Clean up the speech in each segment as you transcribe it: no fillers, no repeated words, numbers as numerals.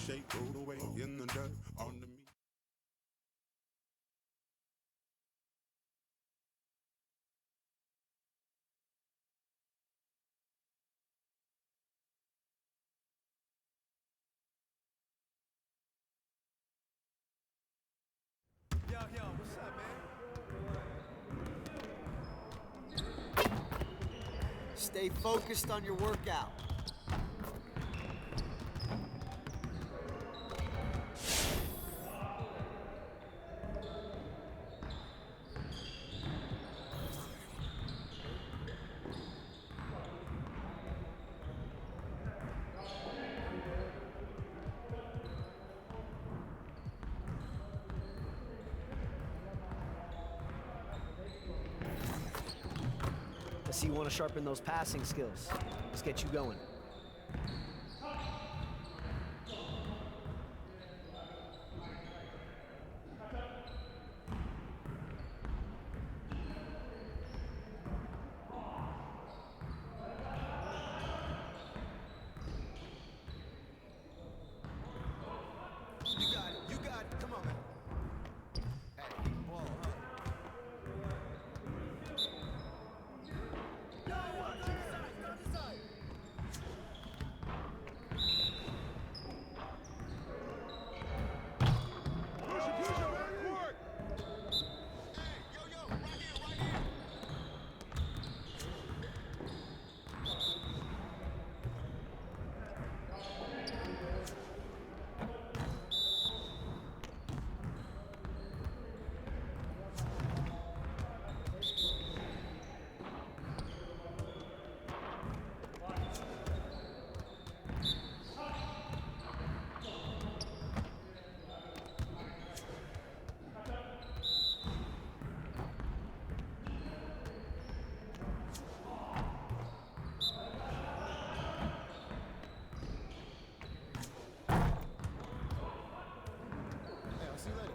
shake, rolled away in the dirt on the meat. Yo, what's up, man? Stay focused on your workout. I see you want to sharpen those passing skills. Let's get you going. You got it. Come on, man. Hey, ball, huh? Hey, I'll see you later.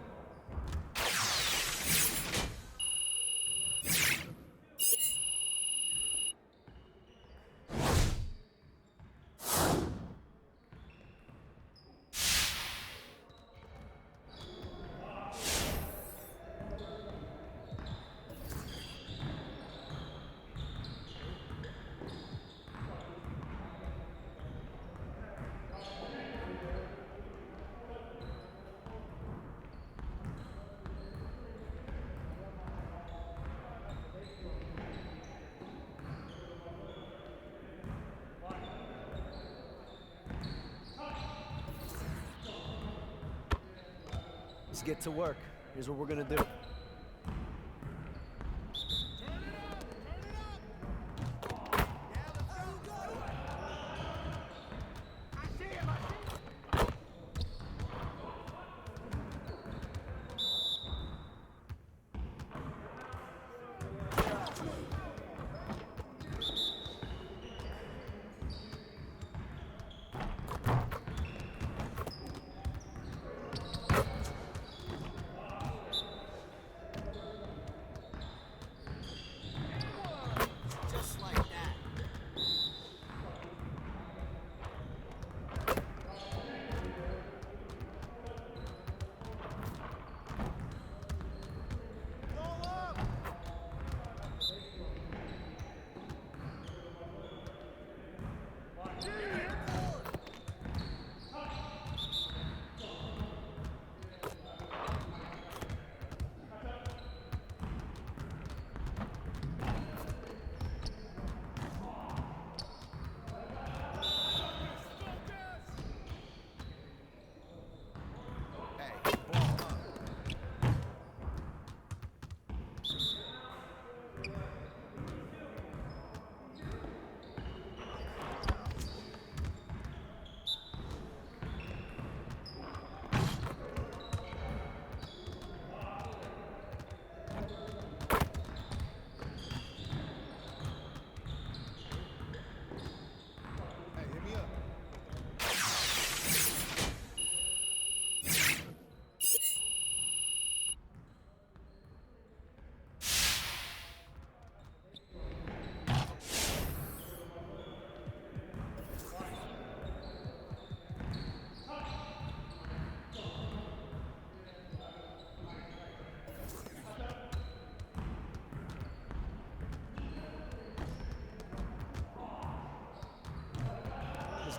Let's get to work. Here's what we're gonna do.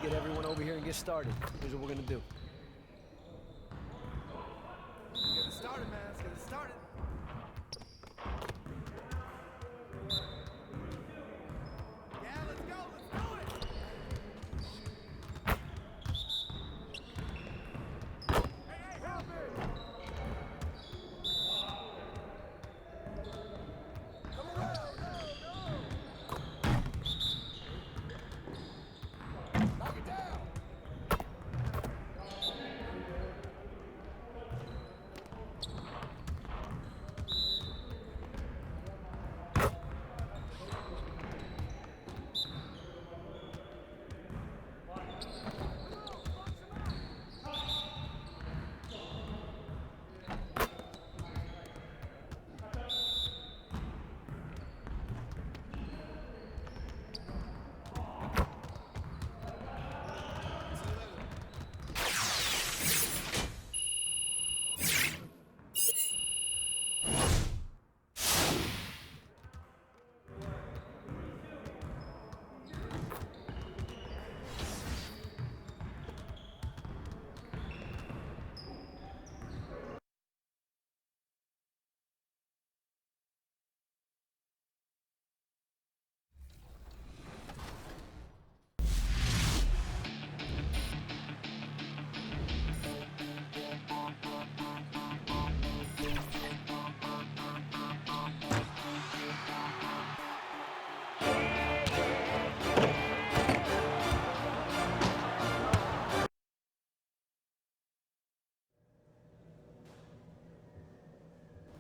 Let's get everyone over here and get started. Here's what we're gonna do. Get it started, man. Let's get it started. Yeah, let's go. Let's do it. Hey, help me. Come around. No. Knock it down.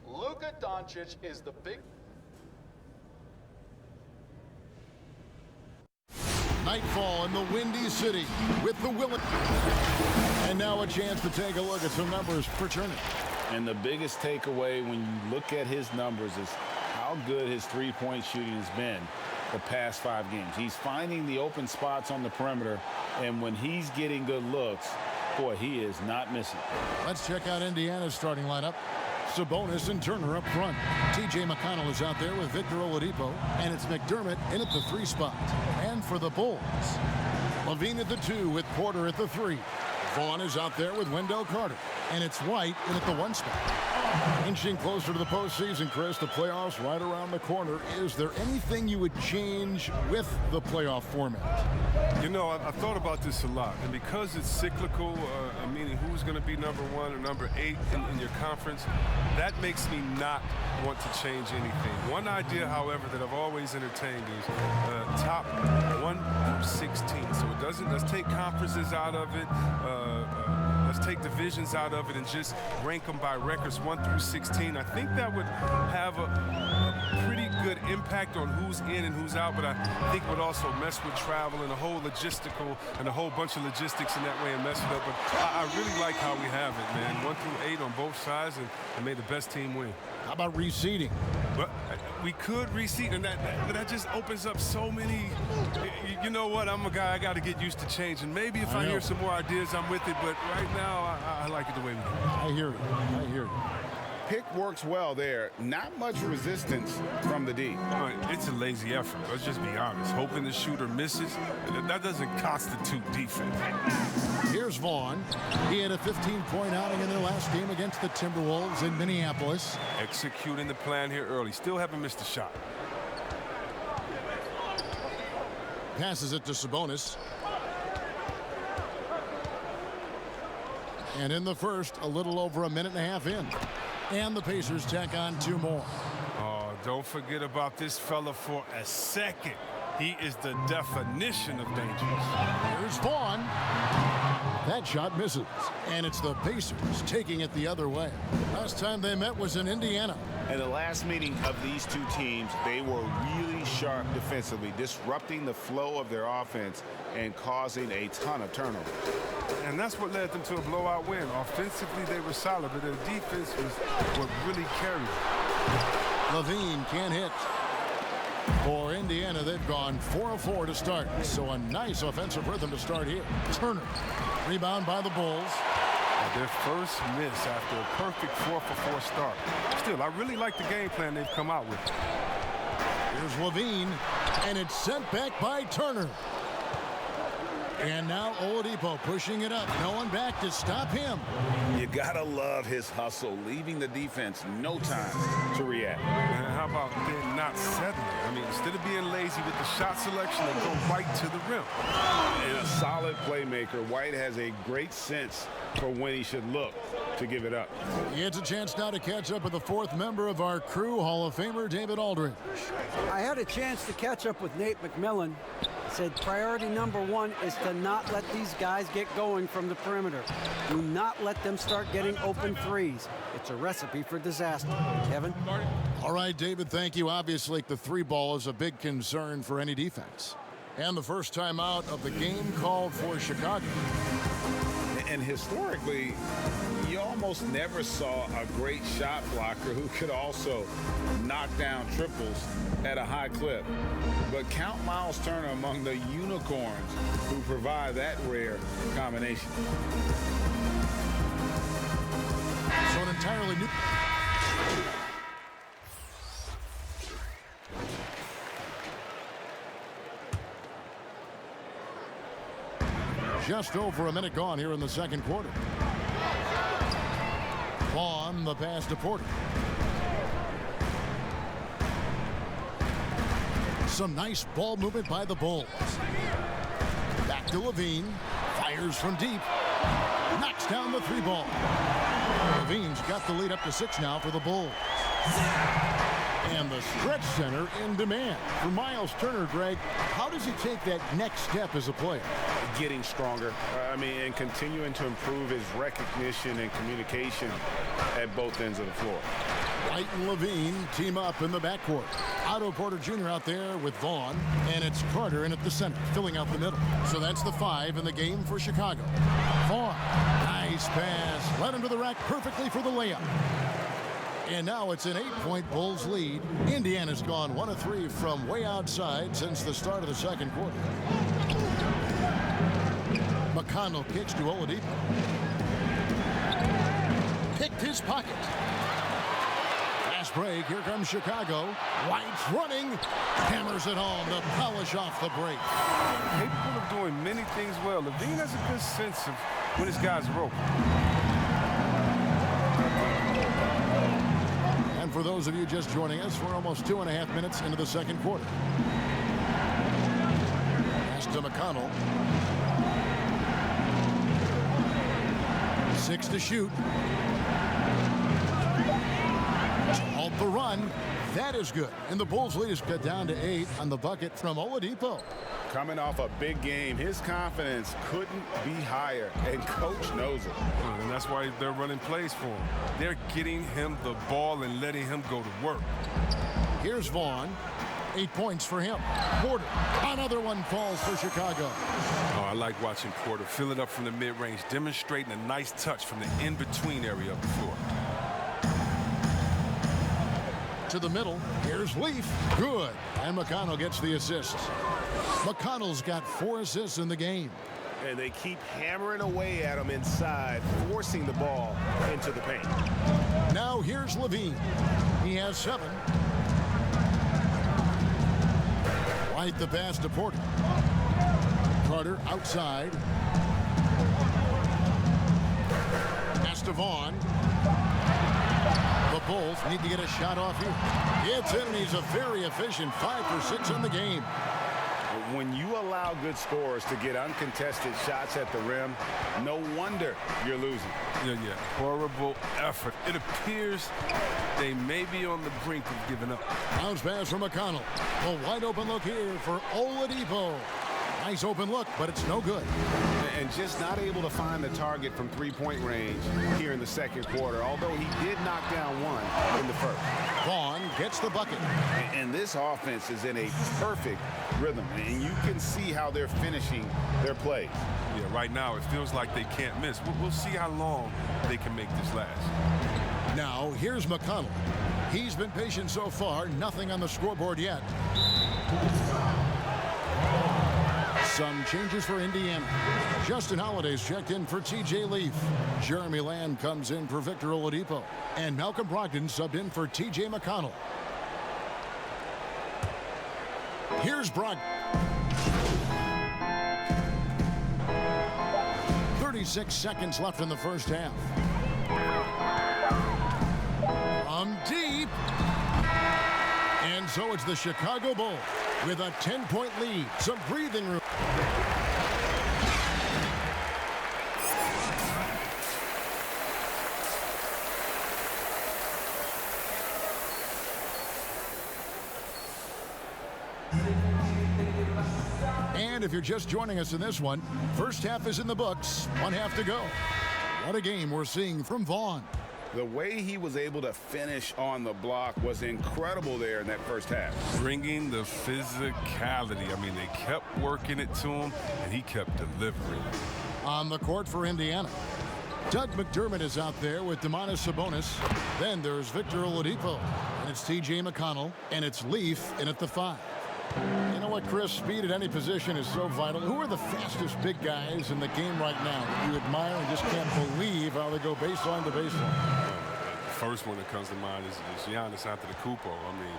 Luka Doncic is the big... Nightfall in the Windy City with the Willis. And now a chance to take a look at some numbers for Turner. And the biggest takeaway when you look at his numbers is how good his three-point shooting has been the past 5 games. He's finding the open spots on the perimeter, and when he's getting good looks, boy, he is not missing. Let's check out Indiana's starting lineup. Sabonis and Turner up front. T.J. McConnell is out there with Victor Oladipo, and it's McDermott in at the 3 spot. And for the Bulls, Levine at the 2 with Porter at the 3. Vaughn is out there with Wendell Carter, and it's White in at the 1 spot. Inching closer to the postseason, Chris, the playoffs right around the corner. Is there anything you would change with the playoff format? You know, I've thought about this a lot, and because it's cyclical, meaning who's going to be number 1 or number 8 in your conference, that makes me not want to change anything. One idea, however, that I've always entertained is top 1 through 16. So it doesn't. Let's take conferences out of it. Let's take divisions out of it and just rank them by records 1 through 16. I think that would have a pretty good impact on who's in and who's out, but I think it would also mess with travel and a whole logistical and a whole bunch of logistics in that way and mess it up. But I really like how we have it, man. 1 through 8 on both sides and may the best team win. How about reseeding? But we could reseed, and that just opens up so many. You know what? I'm a guy. I got to get used to change, and maybe if I hear some more ideas, I'm with it. But right now, I like it the way we do. I hear you. I hear you. Pick works well there. Not much resistance from the D. It's a lazy effort. Let's just be honest. Hoping the shooter misses, that doesn't constitute defense. Here's Vaughn. He had a 15-point outing in their last game against the Timberwolves in Minneapolis. Executing the plan here early. Still haven't missed a shot. Passes it to Sabonis. And in the first, a little over a minute and a half in. And the Pacers tack on 2 more. Oh, don't forget about this fella for a second. He is the definition of dangerous. Here's Vaughn. That shot misses. And it's the Pacers taking it the other way. Last time they met was in Indiana. In the last meeting of these 2 teams, they were really sharp defensively, disrupting the flow of their offense and causing a ton of turnovers. And that's what led them to a blowout win. Offensively, they were solid, but their defense was what really carried them. Levine can't hit. For Indiana, they've gone 4 of 4 to start. So a nice offensive rhythm to start here. Turner. Rebound by the Bulls. Their first miss after a perfect 4 for 4 start. Still, I really like the game plan they've come out with. Here's Levine, and it's sent back by Turner. And now Oladipo pushing it up. No one back to stop him. You gotta love his hustle, leaving the defense no time to react. And how about then not settling? I mean, instead of being lazy with the shot selection, they go right to the rim. And a solid playmaker, White has a great sense for when he should look to give it up. He gets a chance now to catch up with the fourth member of our crew, Hall of Famer David Aldridge. I had a chance to catch up with Nate McMillan. Said priority number one is to not let these guys get going from the perimeter. Do not let them start getting open threes. It's a recipe for disaster. Kevin? All right, David, thank you. Obviously, the three ball is a big concern for any defense. And the first time out of the game called for Chicago. And historically, you almost never saw a great shot blocker who could also knock down triples at a high clip. But count Miles Turner among the unicorns who provide that rare combination. So an entirely new... Just over a minute gone here in the second quarter. Vaughn, the pass to Porter. Some nice ball movement by the Bulls. Back to Levine. Fires from deep. Knocks down the three ball. Levine's got the lead up to 6 now for the Bulls. And the stretch center in demand. For Miles Turner, Greg, how does he take that next step as a player? Getting stronger, and continuing to improve his recognition and communication at both ends of the floor. White and Levine team up in the backcourt. Otto Porter Jr. out there with Vaughn, and it's Carter in at the center, filling out the middle. So that's the 5 in the game for Chicago. Vaughn, nice pass, led him to the rack perfectly for the layup. And now it's an 8-point Bulls lead. Indiana's gone 1 of 3 from way outside since the start of the second quarter. McConnell kicks to Oladipo. Picked his pocket. Fast break. Here comes Chicago. White's running. Hammers it home to polish off the break. Capable of doing many things well. Levine has a good sense of when his guys are open. And for those of you just joining us, we're almost 2.5 minutes into the second quarter. Pass to McConnell. 6 to shoot. To halt the run. That is good. And the Bulls lead is cut down to 8 on the bucket from Oladipo. Coming off a big game, his confidence couldn't be higher, and coach knows it. And that's why they're running plays for him. They're getting him the ball and letting him go to work. Here's Vaughn. 8 points for him. Porter, another one falls for Chicago. Oh, I like watching Porter fill it up from the mid-range, demonstrating a nice touch from the in-between area of the floor. To the middle, here's Leaf. Good. And McConnell gets the assist. McConnell's got 4 assists in the game. And they keep hammering away at him inside, forcing the ball into the paint. Now here's Levine. He has 7. White the pass to Porter. Carter outside. Pass to Vaughn. The Bulls need to get a shot off here. It's in, and he's a very efficient 5 for 6 in the game. When you allow good scorers to get uncontested shots at the rim, no wonder you're losing. Yeah. Horrible effort. It appears they may be on the brink of giving up. Bounce pass from McConnell. A wide open look here for Oladipo. Nice open look, but it's no good. And just not able to find the target from three-point range here in the second quarter, although he did knock down one in the first. Vaughn gets the bucket. And this offense is in a perfect rhythm, and you can see how they're finishing their plays. Yeah, right now it feels like they can't miss. We'll see how long they can make this last. Now, here's McConnell. He's been patient so far, nothing on the scoreboard yet. Some changes for Indiana. Justin Holiday's checked in for T.J. Leaf. Jeremy Lamb comes in for Victor Oladipo. And Malcolm Brogdon subbed in for T.J. McConnell. Here's Brogdon. 26 seconds left in the first half. From deep. And so it's the Chicago Bulls with a 10-point lead. Some breathing room. And if you're just joining us in this one, first half is in the books. One half to go. What a game we're seeing from Vaughn. The way he was able to finish on the block was incredible there in that first half. Bringing the physicality. I mean, they kept working it to him, and he kept delivering. On the court for Indiana, Doug McDermott is out there with Domantas Sabonis. Then there's Victor Oladipo, and it's TJ McConnell, and it's Leaf in at the 5. You know what, Chris? Speed at any position is so vital. Who are the fastest big guys in the game right now that you admire and just can't believe how they go baseline to baseline? The first one that comes to mind is Giannis Antetokounmpo. I mean,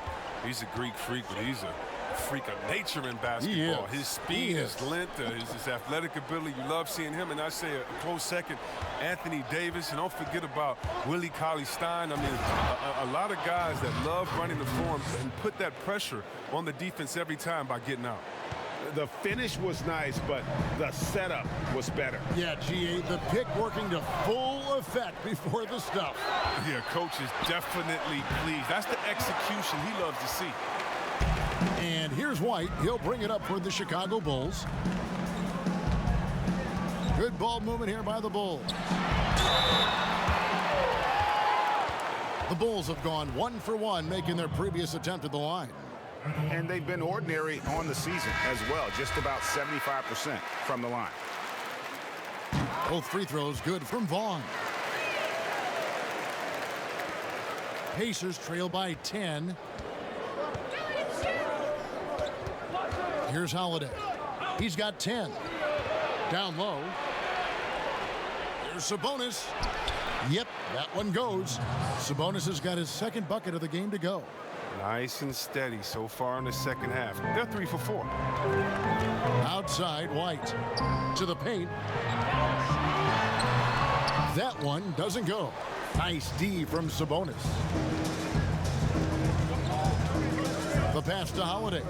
he's a Greek freak, but he's a freak of nature in basketball. His speed, his length, his athletic ability. You love seeing him. And I say a close second, Anthony Davis. And don't forget about Willie Cauley-Stein. I mean, a lot of guys that love running the floor and put that pressure on the defense every time by getting out. The finish was nice, but the setup was better. Yeah, GA, the pick working to full effect before the stuff. Yeah, coach is definitely pleased. That's the execution he loves to see. And here's White. He'll bring it up for the Chicago Bulls. Good ball movement here by the Bulls. The Bulls have gone 1 for 1, making their previous attempt at the line. And they've been ordinary on the season as well, just about 75% from the line. Both free throws good from Vaughn. Pacers trail by 10. Here's Holiday. He's got 10. Down low. Here's Sabonis. Yep, that one goes. Sabonis has got his second bucket of the game to go. Nice and steady so far in the second half. They're 3 for 4. Outside, White. To the paint. That one doesn't go. Nice D from Sabonis. The pass to Holiday.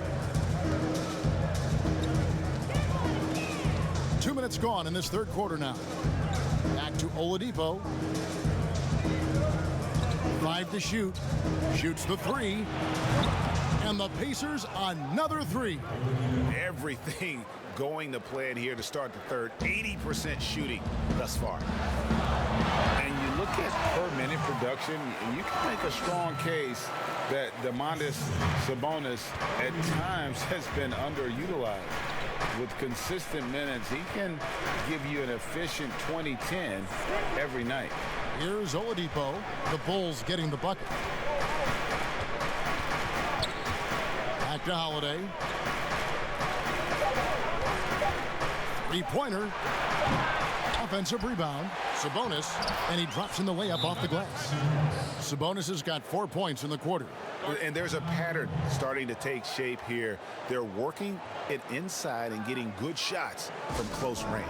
2 minutes gone in this third quarter now. Back to Oladipo. 5 to shoot. Shoots the 3. And the Pacers another 3. Everything going to plan here to start the third. 80% shooting thus far. And you look at per minute production, and you can make a strong case that Domantas Sabonis at times has been underutilized. With consistent minutes, he can give you an efficient 20-10 every night. Here's Oladipo. The Bulls getting the bucket. Back to Holiday. Three-pointer. Offensive rebound. Sabonis, and he drops in the layup off the glass. Sabonis has got 4 points in the quarter. And there's a pattern starting to take shape here. They're working it inside and getting good shots from close range.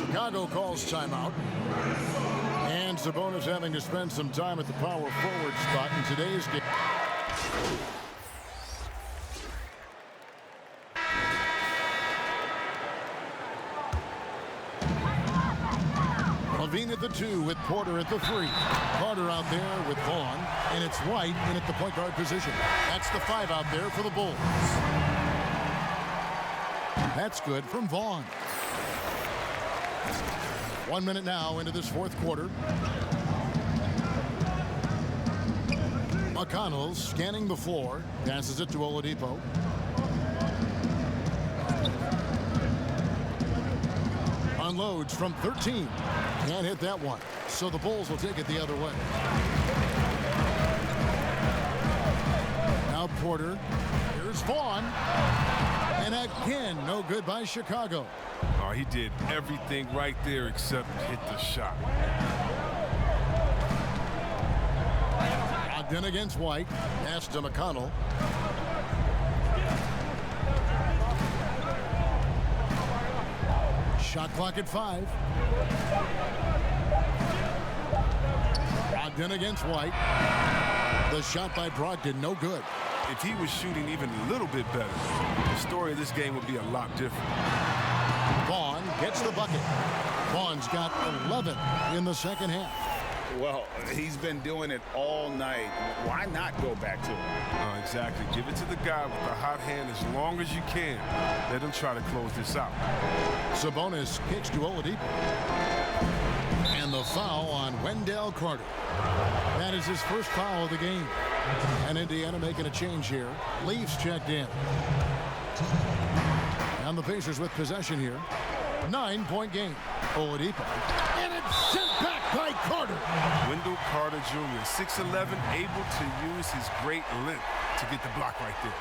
Chicago calls timeout. And Sabonis having to spend some time at the power forward spot in today's game. Levine at the 2 with Porter at the 3. Carter out there with Vaughn, and it's White in at the point guard position. That's the 5 out there for the Bulls. That's good from Vaughn. 1 minute now into this fourth quarter. McConnell scanning the floor, passes it to Oladipo. Unloads from 13. Can't hit that one. So the Bulls will take it the other way. Now Porter. Here's Vaughn. And again, no good by Chicago. Oh, he did everything right there except hit the shot. Ogden against White. Pass to McConnell. Shot clock at 5. Brogdon against White. The shot by Brogdon, no good. If he was shooting even a little bit better, the story of this game would be a lot different. Vaughn gets the bucket. Vaughn's got 11 in the second half. Well, he's been doing it all night. Why not go back to him? Exactly. Give it to the guy with the hot hand as long as you can. Let him try to close this out. Sabonis kicks to Oladipo. And the foul on Wendell Carter. That is his first foul of the game. And Indiana making a change here. Leafs checked in. And the Pacers with possession here. 9-point game. Oladipo. And it's sent back by Carter. Wendell Carter Jr., 6'11", able to use his great length to get the block right there.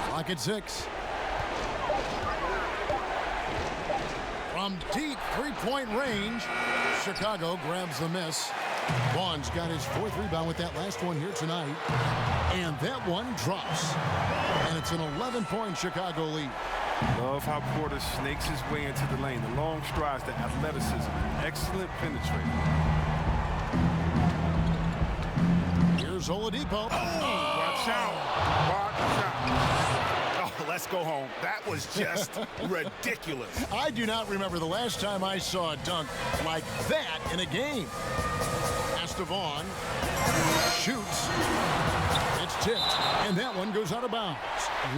Clock at 6. From deep three-point range, Chicago grabs the miss. Vaughn's got his 4th rebound with that last one here tonight. And that one drops. And it's an 11-point Chicago lead. Love how Porter snakes his way into the lane. The long strides, the athleticism, excellent penetrator. Here's Oladipo. Watch out. Watch out. Oh, let's go home. That was just ridiculous. I do not remember the last time I saw a dunk like that in a game. Vaughn shoots. It's tipped, and that one goes out of bounds.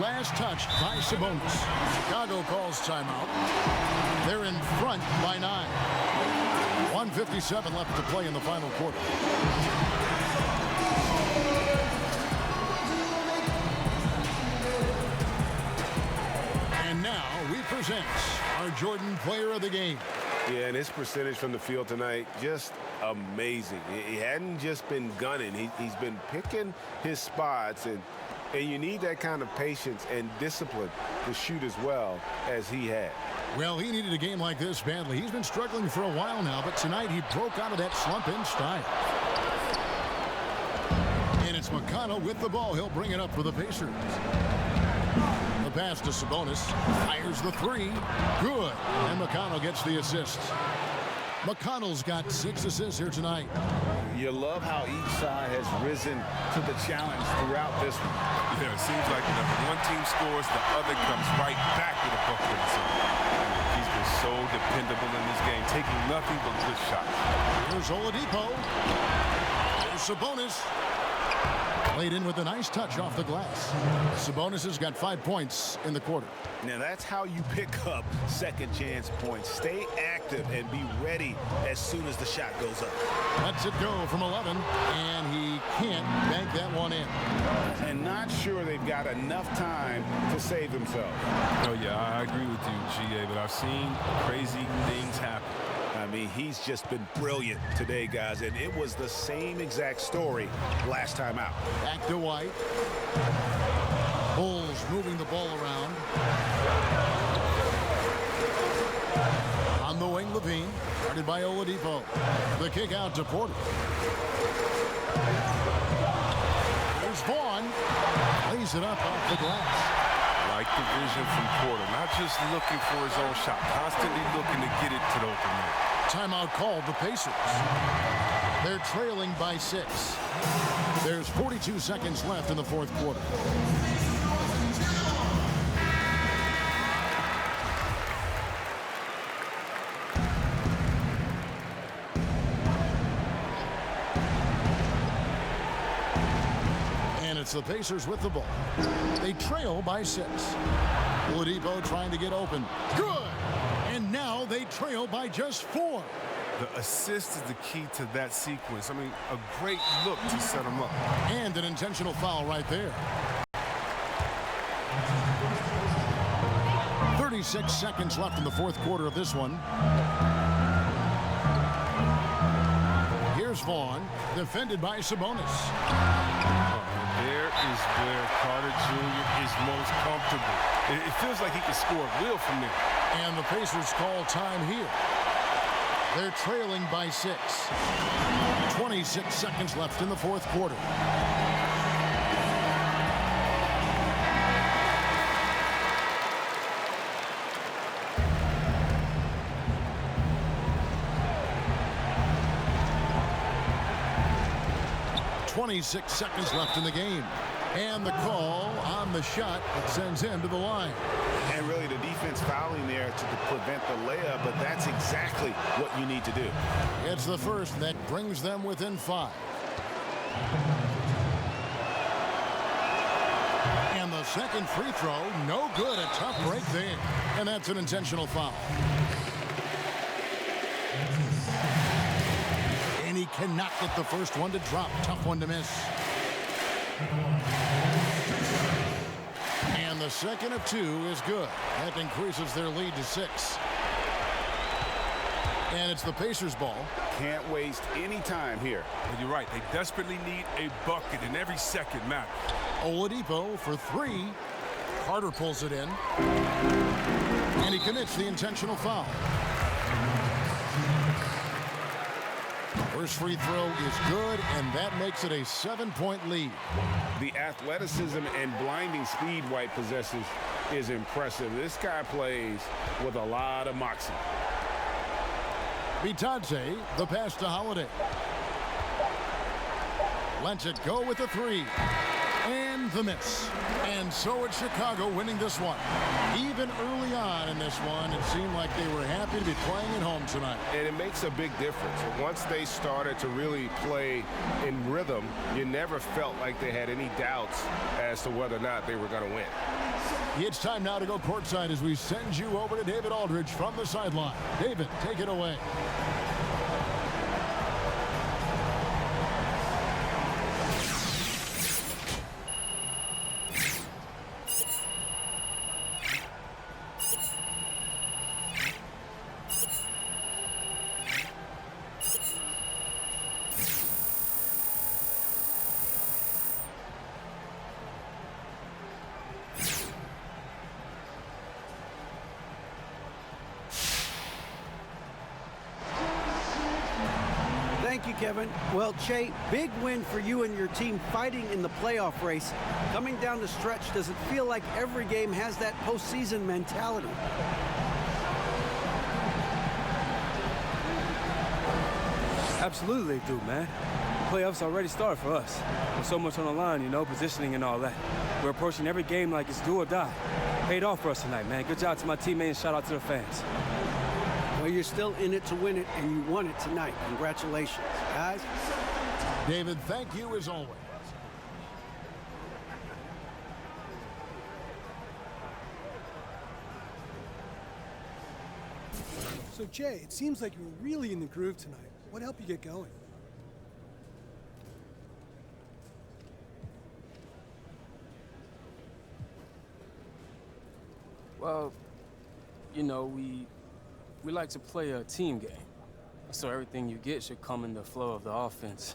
Last touch by Sabonis. Chicago calls timeout. They're in front by 9. 1:57 left to play in the final quarter. And now we present our Jordan Player of the Game. Yeah, and his percentage from the field tonight, just amazing. He hadn't just been gunning. He's been picking his spots, and you need that kind of patience and discipline to shoot as well as he had. Well, he needed a game like this badly. He's been struggling for a while now, but tonight he broke out of that slump in style. And it's McConnell with the ball. He'll bring it up for the Pacers. The pass to Sabonis. Fires the 3. Good. And McConnell gets the assist. McConnell's got 6 assists here tonight. You love how each side has risen to the challenge throughout this one. Yeah, it seems like if one team scores, the other comes right back with a bucket. So he's been so dependable in this game, taking nothing but good shots. Here's Oladipo. Here's Sabonis. Played in with a nice touch off the glass. Sabonis has got 5 points in the quarter. Now that's how you pick up second chance points. Stay active and be ready as soon as the shot goes up. Lets it go from 11, and he can't bank that one in. And not sure they've got enough time to save themselves. Oh, yeah, I agree with you, GA, but I've seen crazy things happen. I mean, he's just been brilliant today, guys, and it was the same exact story last time out. Back to White. Bulls moving the ball around. On the wing, Levine. Guarded by Oladipo. The kick out to Porter. Here's Vaughn. Lays it up off the glass. Like the vision from Porter, not just looking for his own shot, constantly looking to get it to the open man. Timeout called the Pacers. They're trailing by 6. There's 42 seconds left in the 4th quarter. And it's the Pacers with the ball. They trail by 6. Oladipo trying to get open. Good! And now they trail by just 4. The assist is the key to that sequence. I mean, a great look to set them up. And an intentional foul right there. 36 seconds left in the 4th quarter of this one. Here's Vaughn, defended by Sabonis. There is where Carter Jr. is most comfortable. It feels like he can score at will from there. And the Pacers call time here. They're trailing by 6. 26 seconds left in the 4th quarter. 26 seconds left in the game. And the call on the shot that sends him to the line. And really the defense fouling there to prevent the layup, but that's exactly what you need to do. It's the first that brings them within 5. And the second free throw, no good. A tough break there. And that's an intentional foul. And he cannot get the first one to drop. Tough one to miss. And the second of 2 is good. That increases their lead to 6. And it's the Pacers' ball. Can't waste any time here. And you're right. They desperately need a bucket, and every second matters. Oladipo for 3. Carter pulls it in. And he commits the intentional foul. First free throw is good, and that makes it a 7-point lead. The athleticism and blinding speed White possesses is impressive. This guy plays with a lot of moxie. Bitadze, the pass to Holiday. Lets it go with the 3. And the miss. And so it's Chicago winning this one. Even early on in this one, it seemed like they were happy to be playing at home tonight. And it makes a big difference. Once they started to really play in rhythm, you never felt like they had any doubts as to whether or not they were going to win. It's time now to go courtside as we send you over to David Aldridge from the sideline. David, take it away. Thank you, Kevin. Well, Che, big win for you and your team fighting in the playoff race. Coming down the stretch, does it feel like every game has that postseason mentality? Absolutely they do, man. The playoffs already started for us. There's so much on the line, you know, positioning and all that. We're approaching every game like it's do or die. Paid off for us tonight, man. Good job to my teammates. Shout out to the fans. Well, you're still in it to win it, and you won it tonight. Congratulations, guys. David, thank you as always. So, Jay, it seems like you were really in the groove tonight. What helped you get going? Well, you know, we like to play a team game. So everything you get should come in the flow of the offense.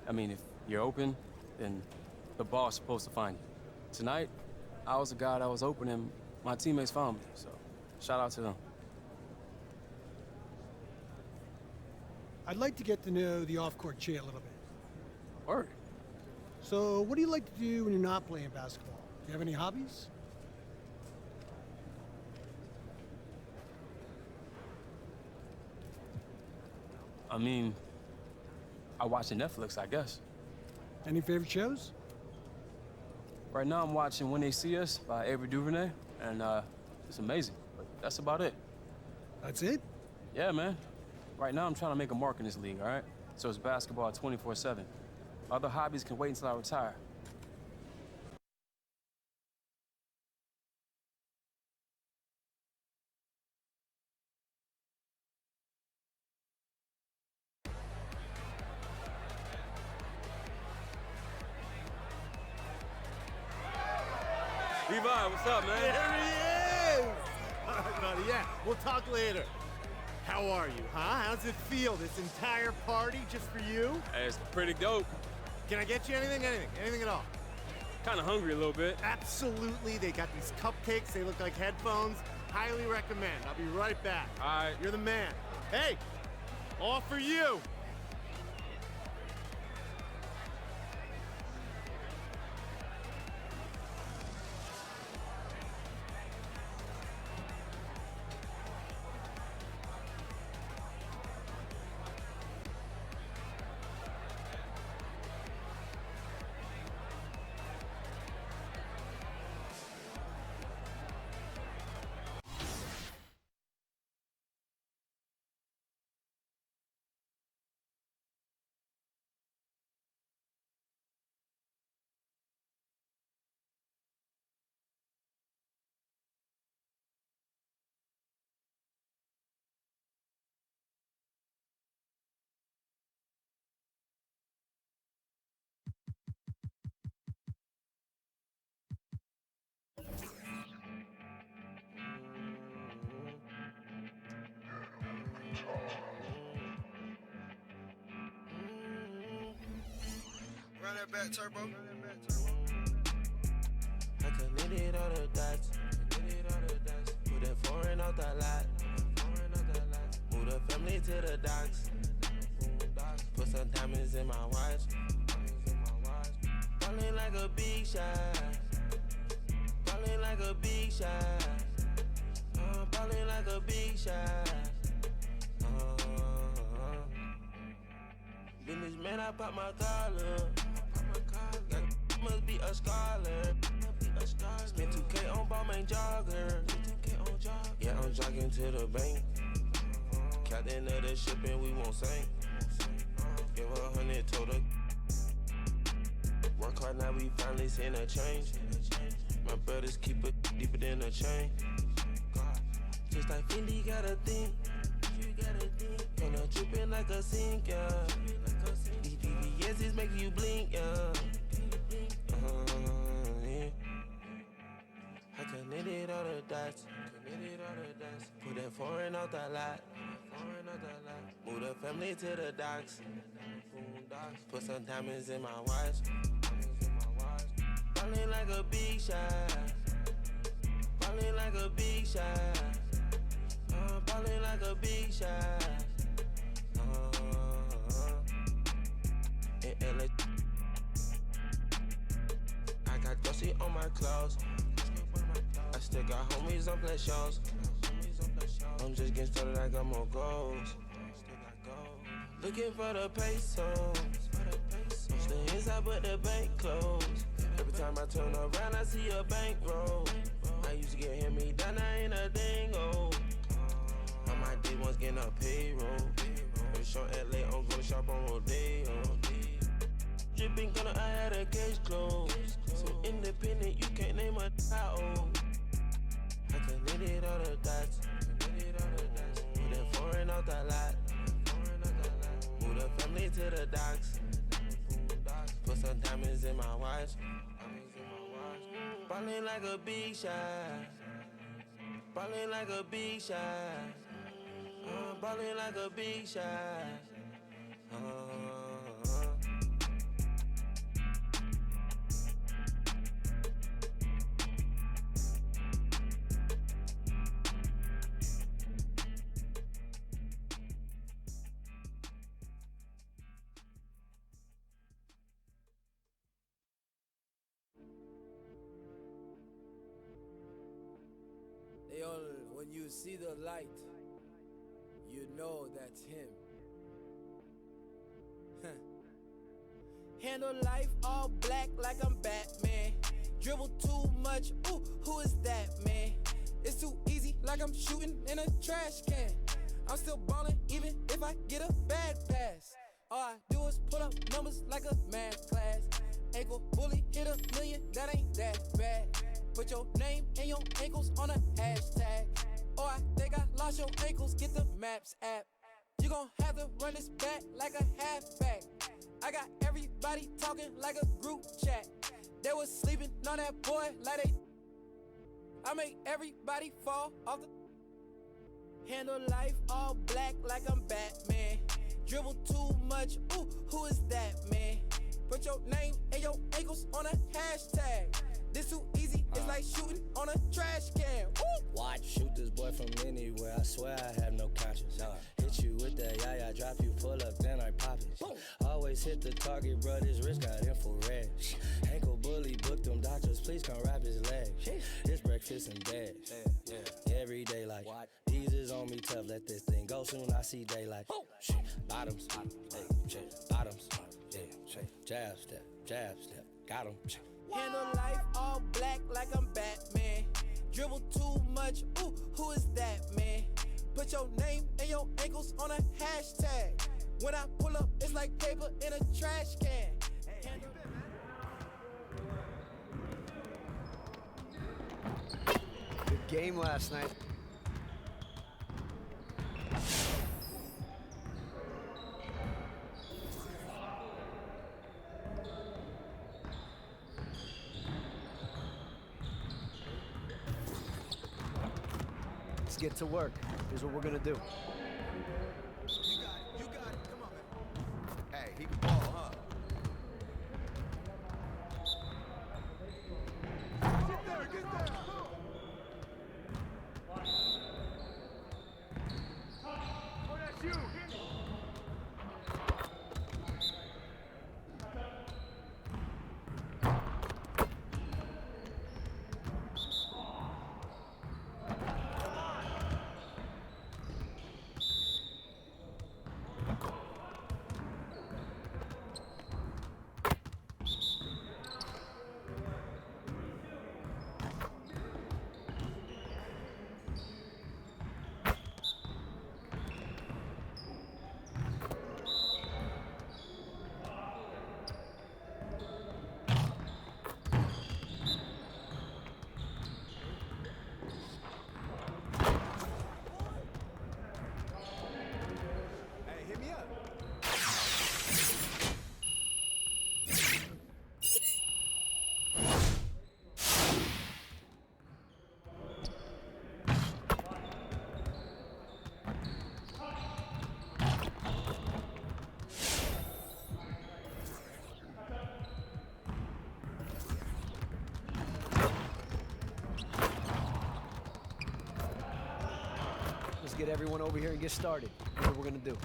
I mean, if you're open, then the ball's supposed to find you. Tonight, I was the guy that was open, and my teammates found me. So shout out to them. I'd like to get to know the off-court Jay a little bit. Word. So, what do you like to do when you're not playing basketball? Do you have any hobbies? I mean, I watch Netflix, I guess. Any favorite shows? Right now, I'm watching When They See Us by Avery DuVernay, and it's amazing. But that's about it. That's it? Yeah, man. Right now, I'm trying to make a mark in this league, all right? So it's basketball 24/7. Other hobbies can wait until I retire. Levi, what's up, man? There he is! All right, buddy, yeah, we'll talk later. How are you, huh? How's it feel, this entire party just for you? Hey, it's pretty dope. Can I get you anything? Anything at all? Kind of hungry a little bit. Absolutely, they got these cupcakes, they look like headphones. Highly recommend. I'll be right back. All right. You're the man. Hey, all for you. Run that back, turbo. I connected all the dots. Put that foreign out that lot. Move the family to the docks. Put some diamonds in my watch. Ballin' like a big shot. Ballin' like a big shot. Ballin' like a big shot. Businessman, I pop my collar. Must be a scholar. Spend 2K on Balmain jogger. Yeah, I'm jogging to the bank. Captain of the ship and we won't sink. Give her 100, told her. Work hard, now we finally seen a change. My brothers keep it deeper than a chain. Just like Fendi got a thing. And I'm dripping like a sink, yeah. These BBS's make you blink, yeah. Yeah. I connected all the dots. Put that foreign out that lot. Move the family to the docks. Put some diamonds in my watch. Ballin' like a big shot. Ballin' like a big shot. Ballin' like a big shot. In LA, I got Dusty on my clothes. I still got homies on play shows. I'm just getting started, I got more goals. Looking for the pesos. Stay inside but the bank closed. Every time I turn around, I see a bankroll. I used to get hit me down, I ain't a dingo. On my day ones getting a payroll. Every show LA, I'm going shop on Rodeo. Dripping gunner, I had a case closed. So independent, you can't name a how. I connected all the dots. Put that foreign out that lot. Move the family to the docks. Put some diamonds in my watch. Ballin' like a big shot. Ballin' like a big shot. Ballin' like a big shot. When you see the light, you know that's him. Handle life all black like I'm Batman. Dribble too much, ooh, who is that, man? It's too easy like I'm shooting in a trash can. I'm still ballin' even if I get a bad pass. All I do is put up numbers like a math class. Ankle bully hit 1,000,000, that ain't that bad. Put your name and your ankles on a hashtag. Or I think I lost your ankles, get the Maps app. You gon' have to run this back like a halfback. I got everybody talking like a group chat. They was sleeping on that boy like they. I make everybody fall off the. Handle life all black like I'm Batman. Dribble too much, ooh, who is that, man? Put your name and your ankles on a hashtag. This too easy, it's like shooting on a trash can. Woo! Watch, shoot this boy from anywhere. I swear I have no conscience. Hit you with that yaya, drop you, pull up, then I pop it. Always hit the target, bro. This wrist got infrared. Ankle bully, book them doctors, please come wrap his leg. It's breakfast in bed. Every day like these is on me tough. Let this thing go soon. I see daylight. Bottoms, bottoms, jab step, got him. Handle life all black like I'm Batman. Dribble too much, ooh, who is that, man? Put your name and your ankles on a hashtag. When I pull up, it's like paper in a trash can. Good game last night. Get to work. Here's what we're gonna do. get everyone over here and get started. Here's what we're gonna do.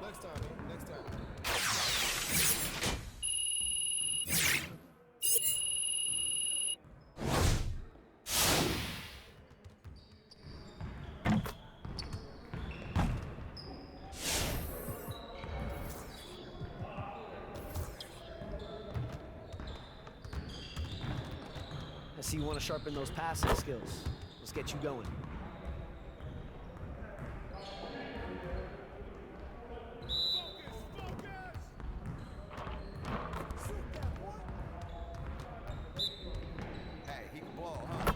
Next time, man. Next time. I see you want to sharpen those passing skills. Let's get you going. Hey, he can ball, huh?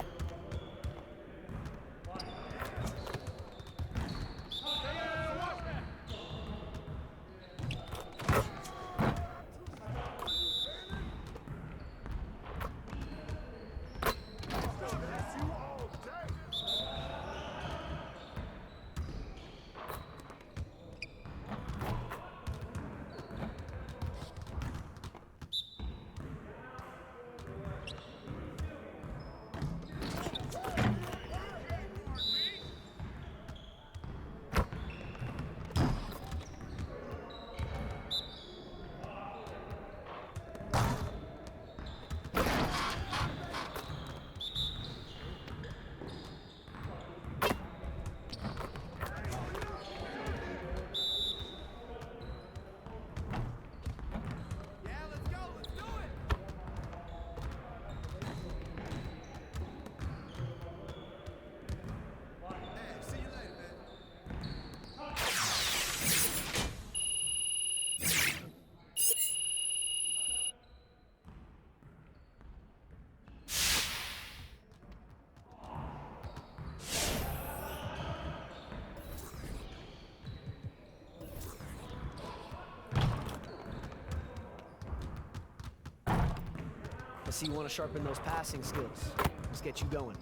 I see you want to sharpen those passing skills. Let's get you going.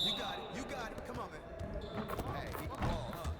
You got it. You got it. Come on, man. Hey, he can ball, huh?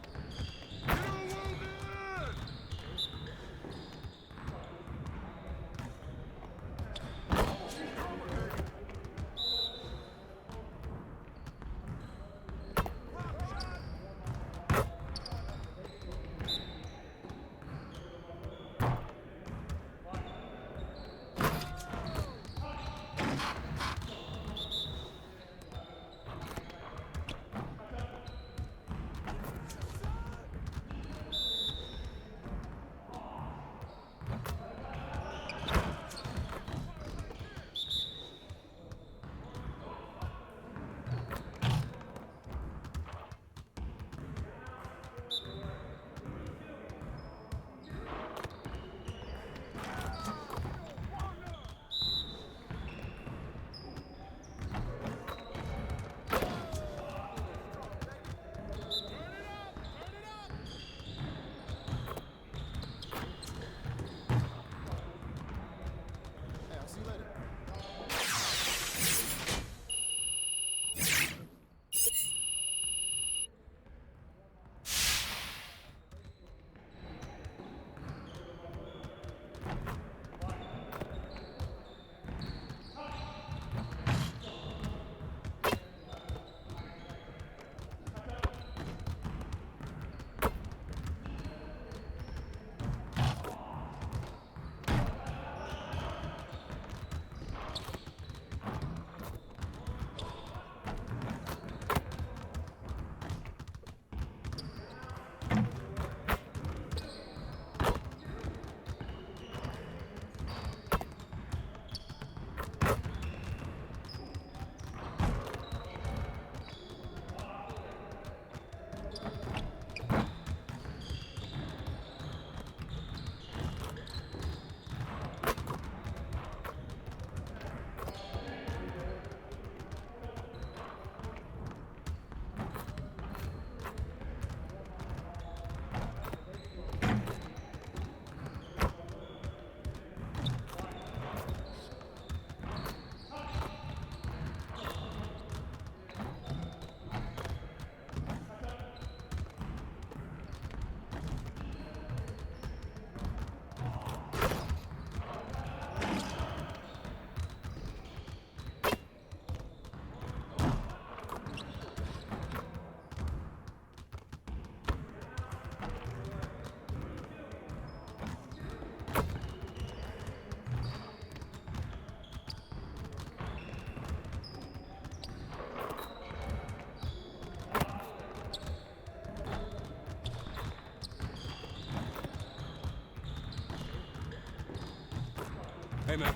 Hey, man.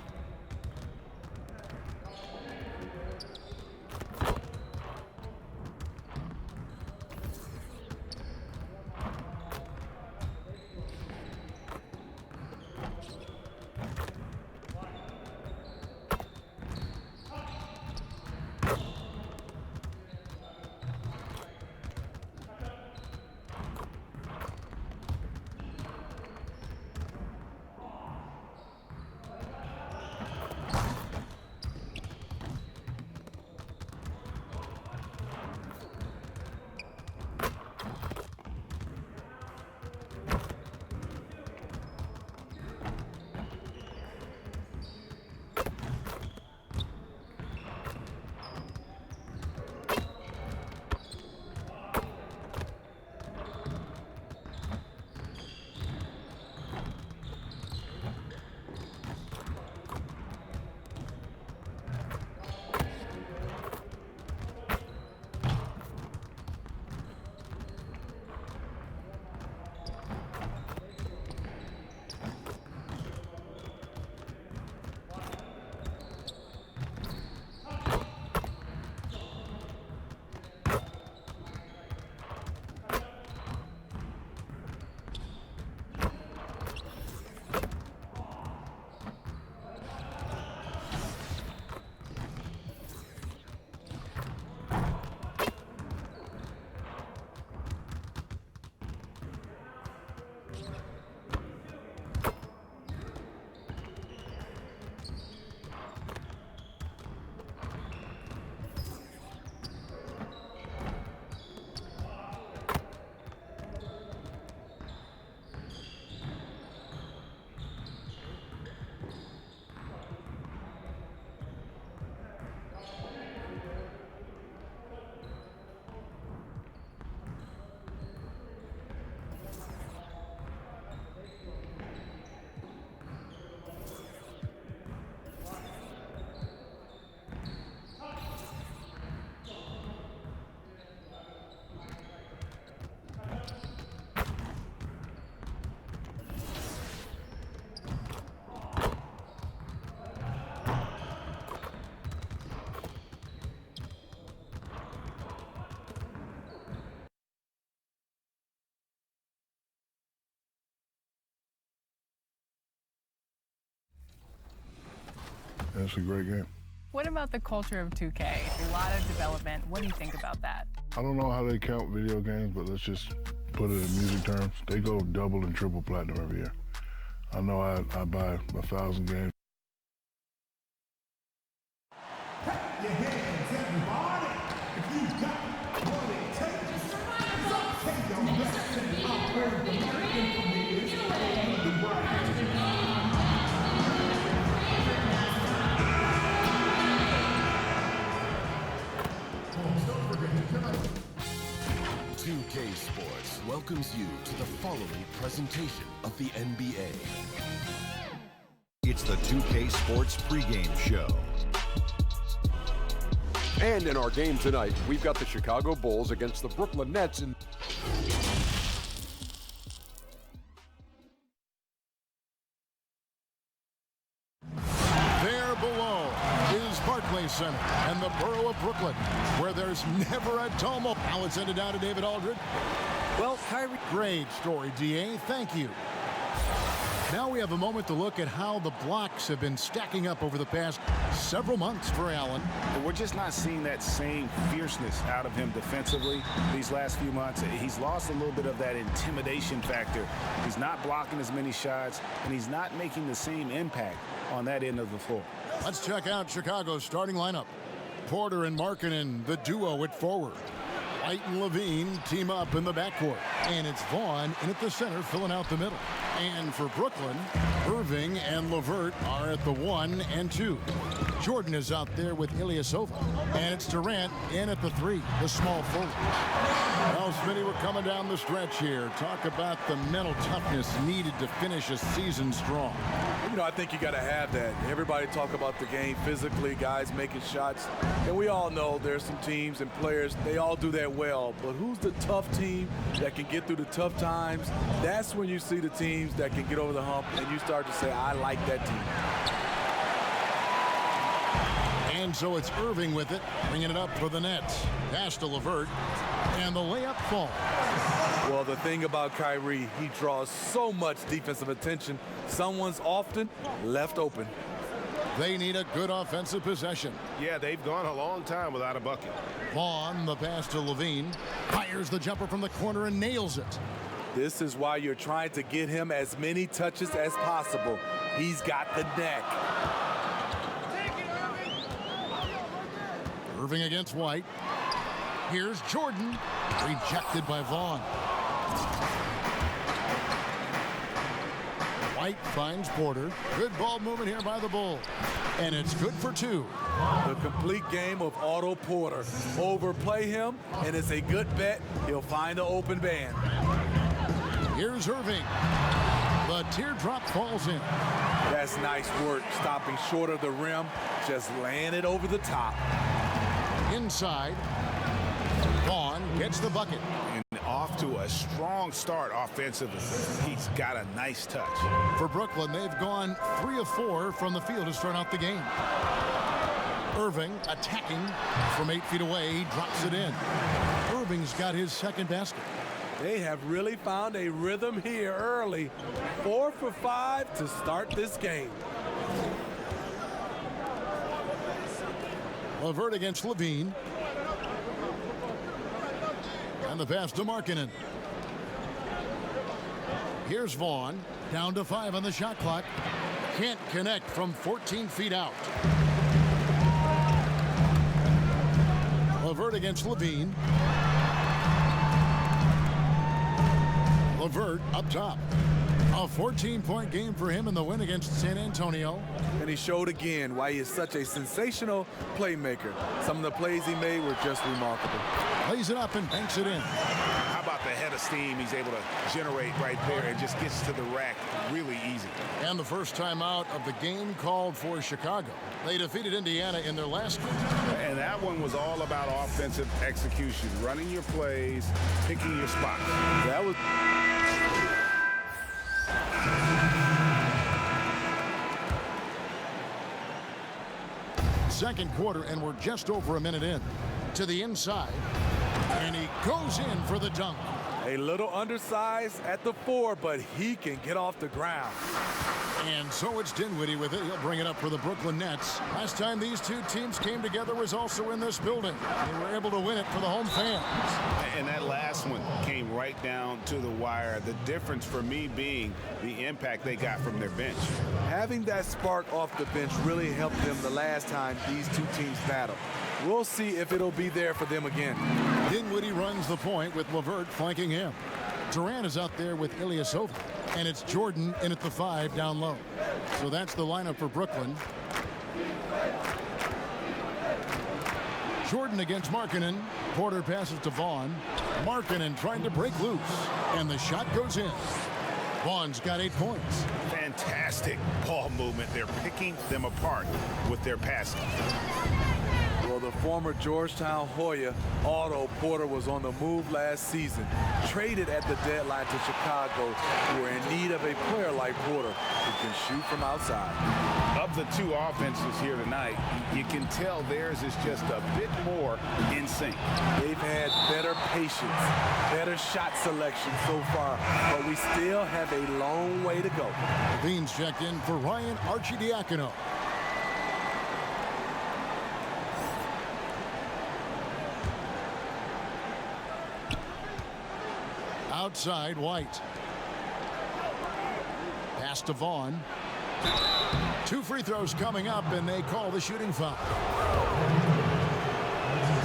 It's a great game. What about the culture of 2K? A lot of development. What do you think about that? I don't know how they count video games, but let's just put it in music terms. They go double and triple platinum every year. I know I buy 1,000 games. Your hands, everybody. If you got what it takes, so take your best and upgrade the mic from the Sports welcomes you to the following presentation of the NBA. It's the 2K Sports pregame show. And in our game tonight, we've got the Chicago Bulls against the Brooklyn Nets. There below is Barclays Center and the borough of Brooklyn, where there's never a tumult. Now it's ended down to David Aldridge. Well, Kyrie. Great story, DA. Thank you. Now we have a moment to look at how the blocks have been stacking up over the past several months for Allen. We're just not seeing that same fierceness out of him defensively these last few months. He's lost a little bit of that intimidation factor. He's not blocking as many shots, and he's not making the same impact on that end of the floor. Let's check out Chicago's starting lineup. Porter and Markkanen, the duo at forward. White and Levine team up in the backcourt. And it's Vaughn in at the center, filling out the middle. And for Brooklyn, Irving and LeVert are at the 1 and 2. Jordan is out there with Ilyasova. And it's Durant in at the 3, the small forward. Well, Smitty, we're coming down the stretch here. Talk about the mental toughness needed to finish a season strong. You know, I think you got to have that. Everybody talk about the game physically, guys making shots. And we all know there's some teams and players, they all do that well. But who's the tough team that can get through the tough times? That's when you see the teams that can get over the hump and you start to say, I like that team. And so it's Irving with it, bringing it up for the Nets. Pass to LeVert, and the layup falls. Well, the thing about Kyrie, he draws so much defensive attention. Someone's often left open. They need a good offensive possession. Yeah, they've gone a long time without a bucket. Vaughn, the pass to Levine, fires the jumper from the corner and nails it. This is why you're trying to get him as many touches as possible. He's got the neck. Irving against White. Here's Jordan, rejected by Vaughn. White finds Porter. Good ball movement here by the Bulls. And it's good for two. The complete game of Otto Porter. Overplay him, and it's a good bet he'll find an open band. Here's Irving. The teardrop falls in. That's nice work, stopping short of the rim, just laying it over the top. Inside, Vaughn gets the bucket. And off to a strong start offensively. He's got a nice touch. For Brooklyn, they've gone 3 of 4 from the field to start out the game. Irving attacking from 8 feet away. He drops it in. Irving's got his second basket. They have really found a rhythm here early. 4 for 5 to start this game. LeVert against Levine. And the pass to Markkanen. Here's Vaughn. Down to 5 on the shot clock. Can't connect from 14 feet out. LeVert against Levine. LeVert up top. A 14-point game for him in the win against San Antonio. And he showed again why he is such a sensational playmaker. Some of the plays he made were just remarkable. Plays it up and banks it in. How about the head of steam he's able to generate right there and just gets to the rack really easy. And the first time out of the game called for Chicago. They defeated Indiana in their last game. And that one was all about offensive execution, running your plays, picking your spots. That was... Second quarter, and we're just over a minute in. To the inside, and he goes in for the dunk. A little undersized at the 4, but he can get off the ground. And so it's Dinwiddie with it. He'll bring it up for the Brooklyn Nets. Last time these two teams came together was also in this building. They were able to win it for the home fans. And that last one came right down to the wire. The difference for me being the impact they got from their bench. Having that spark off the bench really helped them the last time these two teams battled. We'll see if it'll be there for them again. Dinwiddie runs the point with LeVert flanking him. Durant is out there with Ilyasova. And it's Jordan in at the 5 down low. So that's the lineup for Brooklyn. Jordan against Markkanen. Porter passes to Vaughn. Markkanen trying to break loose. And the shot goes in. Vaughn's got 8 points. Fantastic ball movement. They're picking them apart with their passing. Well, the former Georgetown Hoya, Otto Porter, was on the move last season. Traded at the deadline to Chicago, who are in need of a player like Porter who can shoot from outside. Of the two offenses here tonight, you can tell theirs is just a bit more in sync. They've had better patience, better shot selection so far, but we still have a long way to go. Levine's checked in for Ryan Arcidiacono. Outside, White. Pass to Vaughn. 2 free throws coming up, and they call the shooting foul.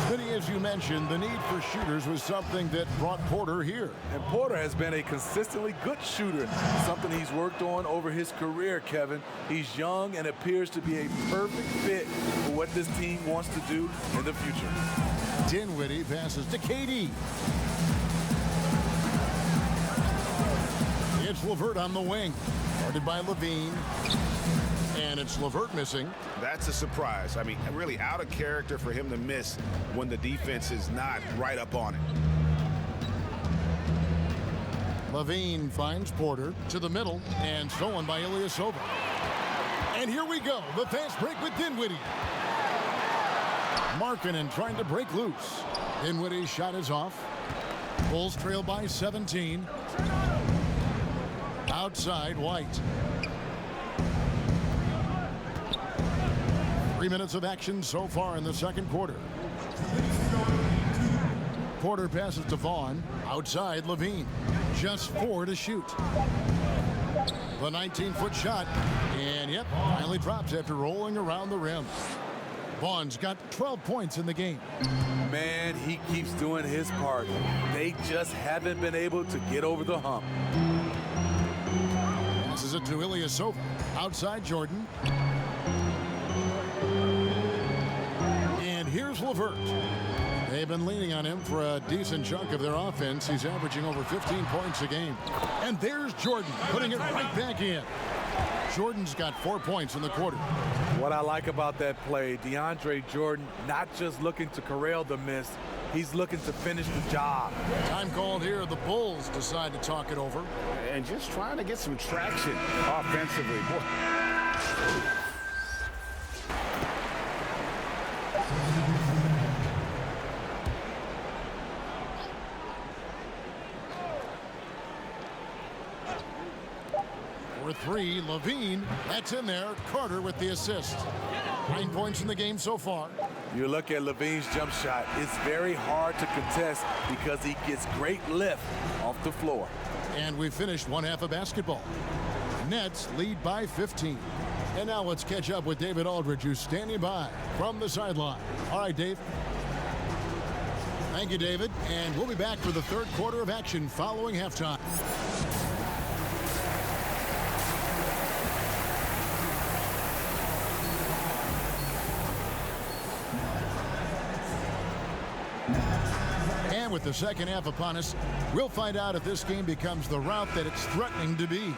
Vinny, as you mentioned, the need for shooters was something that brought Porter here. And Porter has been a consistently good shooter, something he's worked on over his career, Kevin. He's young and appears to be a perfect fit for what this team wants to do in the future. Dinwiddie passes to KD. It's LeVert on the wing. Guarded by Levine. And it's LeVert missing. That's a surprise. I mean, really out of character for him to miss when the defense is not right up on it. Levine finds Porter to the middle and stolen by Ilyasova. And here we go. The fast break with Dinwiddie. Markkanen trying to break loose. Dinwiddie's shot is off. Bulls trail by 17. Outside, White. 3 minutes of action so far in the second quarter. Porter passes to Vaughn. Outside, Levine. Just 4 to shoot. The 19-foot shot. And, yep, finally drops after rolling around the rim. Vaughn's got 12 points in the game. Man, he keeps doing his part. They just haven't been able to get over the hump. Passes it to Ilyasova. Outside, Jordan. And here's LeVert. They've been leaning on him for a decent chunk of their offense. He's averaging over 15 points a game. And there's Jordan putting it right back in. Jordan's got 4 points in the quarter. What I like about that play, DeAndre Jordan not just looking to corral the miss, he's looking to finish the job. Time called here. The Bulls decide to talk it over. And just trying to get some traction offensively. Boy. For 3, Levine. That's in there. Carter with the assist. 9 points in the game so far. You look at Levine's jump shot, it's very hard to contest because he gets great lift off the floor. And we finished one half of basketball. Nets lead by 15. And now let's catch up with David Aldridge, who's standing by from the sideline. All right, Dave. Thank you, David. And we'll be back for the third quarter of action following halftime. And with the second half upon us, we'll find out if this game becomes the route that it's threatening to be.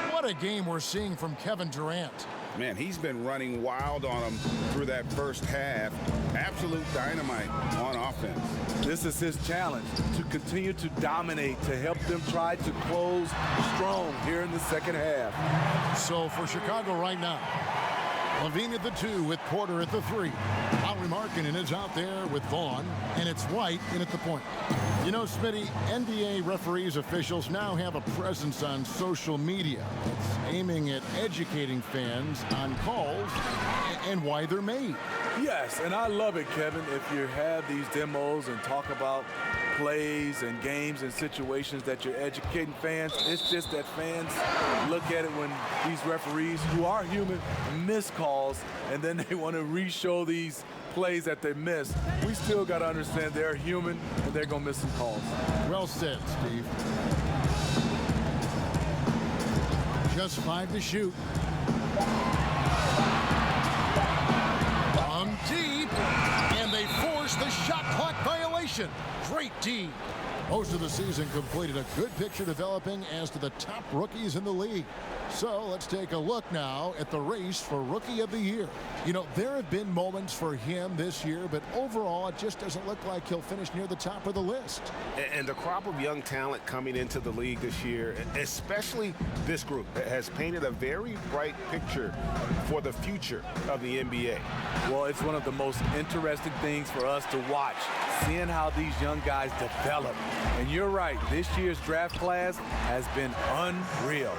What a game we're seeing from Kevin Durant. Man, he's been running wild on him through that first half. Absolute dynamite on offense. This is his challenge, to continue to dominate, to help them try to close strong here in the second half. So for Chicago right now, Levine at the 2 with Porter at the 3. Markkanen is out there with Vaughn, and it's White in at the point. You know, Smitty, NBA referees, officials now have a presence on social media. It's aiming at educating fans on calls and why they're made. Yes, and I love it, Kevin, if you have these demos and talk about plays and games and situations that you're educating fans. It's just that fans look at it when these referees, who are human, miss calls, and then they want to re-show these plays that they miss. We still got to understand they're human and they're going to miss some calls. Well said, Steve. Just 5 to shoot. From deep, and they force the shot clock violation. Great D. Most of the season completed, a good picture developing as to the top rookies in the league. So let's take a look now at the race for Rookie of the Year. You know, there have been moments for him this year, but overall it just doesn't look like he'll finish near the top of the list. And the crop of young talent coming into the league this year, especially this group, has painted a very bright picture for the future of the NBA. Well, it's one of the most interesting things for us to watch, seeing how these young guys develop. And you're right, this year's draft class has been unreal.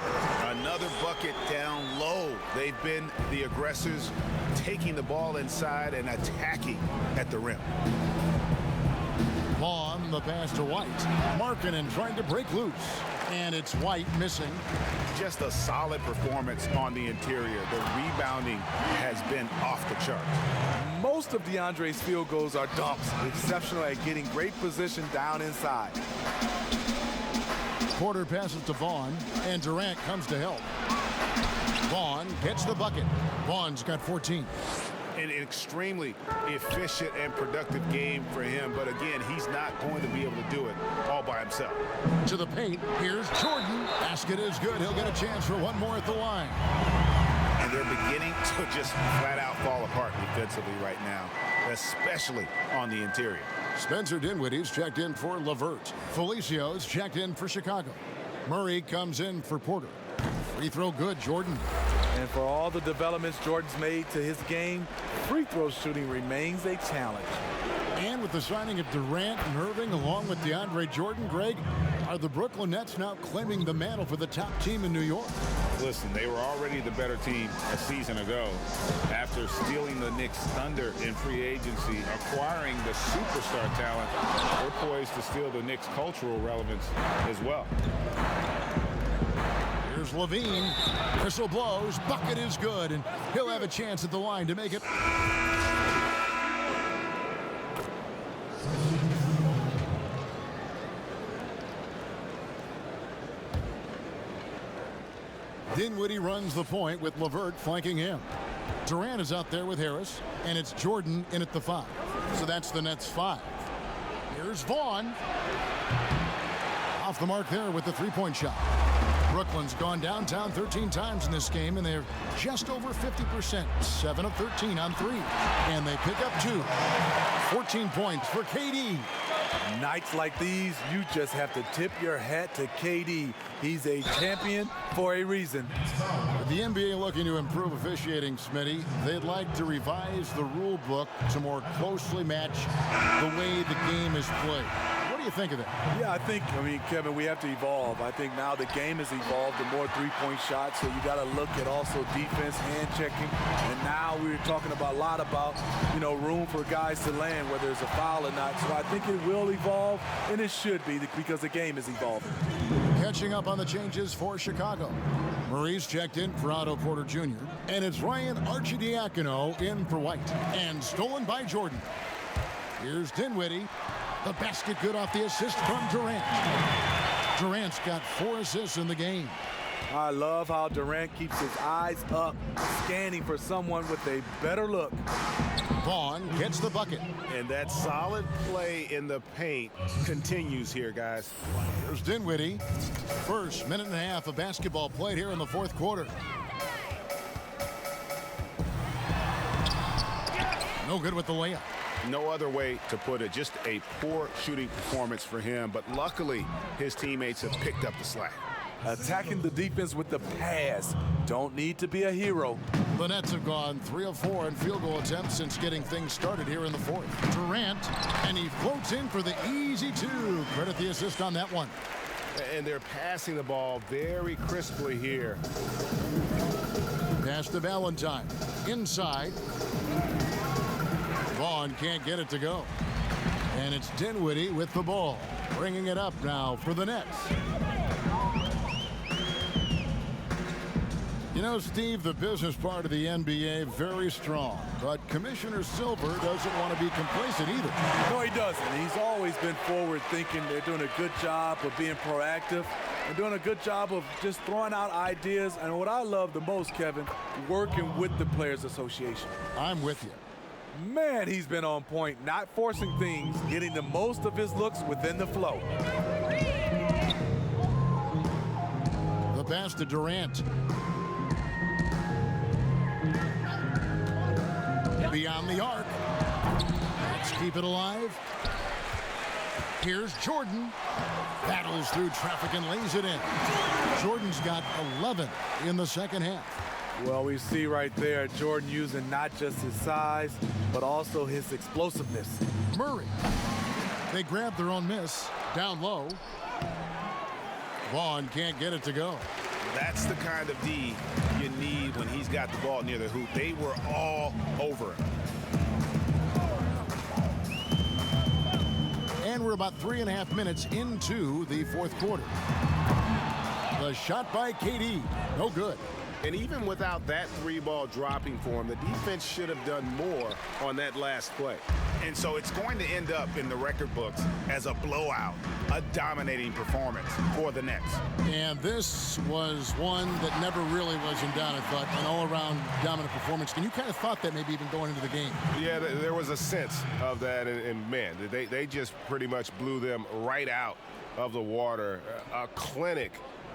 Another bucket down low. They've been the aggressors, taking the ball inside and attacking at the rim. Vaughn, the pass to White. Markkanen trying to break loose. And it's White missing. Just a solid performance on the interior. The rebounding has been off the charts. Most of DeAndre's field goals are dunks, exceptional at getting great position down inside. Porter passes to Vaughn, and Durant comes to help. Vaughn gets the bucket. Vaughn's got 14. An extremely efficient and productive game for him, but again, he's not going to be able to do it all by himself. To the paint, here's Jordan. Basket is good. He'll get a chance for one more at the line. And they're beginning to just flat out fall apart defensively right now, especially on the interior. Spencer Dinwiddie's checked in for LeVert. Felicio's checked in for Chicago. Murray comes in for Porter. Free throw good, Jordan. And And for all the developments Jordan's made to his game, free throw shooting remains a challenge. And with the signing of Durant and Irving along with DeAndre Jordan, Greg, are the Brooklyn Nets now claiming the mantle for the top team in New York? Listen, they were already the better team a season ago after stealing the Knicks' thunder in free agency, acquiring the superstar talent. They're poised to steal the Knicks' cultural relevance as well. Here's Levine. Whistle blows. Bucket is good, and he'll have a chance at the line to make it. Dinwiddie runs the point with LeVert flanking him. Durant is out there with Harris, and it's Jordan in at the 5. So that's the Nets' 5. Here's Vaughn. Off the mark there with the three-point shot. Brooklyn's gone downtown 13 times in this game, and they're just over 50%. 7 of 13 on 3. And they pick up 2. 14 points for KD. Nights like these, you just have to tip your hat to KD. He's a champion for a reason. The NBA looking to improve officiating, Smitty. They'd like to revise the rule book to more closely match the way the game is played. What do you think of that? Yeah, I mean, Kevin, we have to evolve. I think now the game has evolved to more three-point shots, so you got to look at also defense, hand checking, and now we're talking about a lot about, room for guys to land, whether it's a foul or not. So I think it will evolve, and it should be because the game is evolving. Catching up on the changes for Chicago. Murray's checked in for Otto Porter Jr., and it's Ryan Arcidiacono in for White, and stolen by Jordan. Here's Dinwiddie. The basket good off the assist from Durant. Durant's got 4 assists in the game. I love how Durant keeps his eyes up, scanning for someone with a better look. Vaughn gets the bucket. And that solid play in the paint continues here, guys. Here's Dinwiddie. First minute and a half of basketball played here in the fourth quarter. No good with the layup. No other way to put it. Just a poor shooting performance for him. But luckily, his teammates have picked up the slack. Attacking the defense with the pass. Don't need to be a hero. The Nets have gone 3 of 4 in field goal attempts since getting things started here in the fourth. Durant, and he floats in for the easy 2. Credit the assist on that one. And they're passing the ball very crisply here. Pass to Valentine. Inside. Vaughn can't get it to go. And it's Dinwiddie with the ball. Bringing it up now for the Nets. Steve, the business part of the NBA, very strong. But Commissioner Silver doesn't want to be complacent either. No, he doesn't. He's always been forward thinking. They're doing a good job of being proactive. They're doing a good job of just throwing out ideas. And what I love the most, Kevin, working with the Players Association. I'm with you. Man, he's been on point, not forcing things, getting the most of his looks within the flow. The pass to Durant. Beyond the arc. Let's keep it alive. Here's Jordan. Battles through traffic and lays it in. Jordan's got 11 in the second half. Well, we see right there Jordan using not just his size, but also his explosiveness. Murray. They grab their own miss. Down low. Vaughn can't get it to go. That's the kind of D you need when he's got the ball near the hoop. They were all over him. And we're about 3.5 minutes into the fourth quarter. The shot by KD. No good. And even without that 3-ball dropping for him, the defense should have done more on that last play. And so it's going to end up in the record books as a blowout, a dominating performance for the Nets. And this was one that never really was in doubt, I thought, an all-around dominant performance. And you kind of thought that maybe even going into the game. Yeah, there was a sense of that. And man, they just pretty much blew them right out of the water. A clinic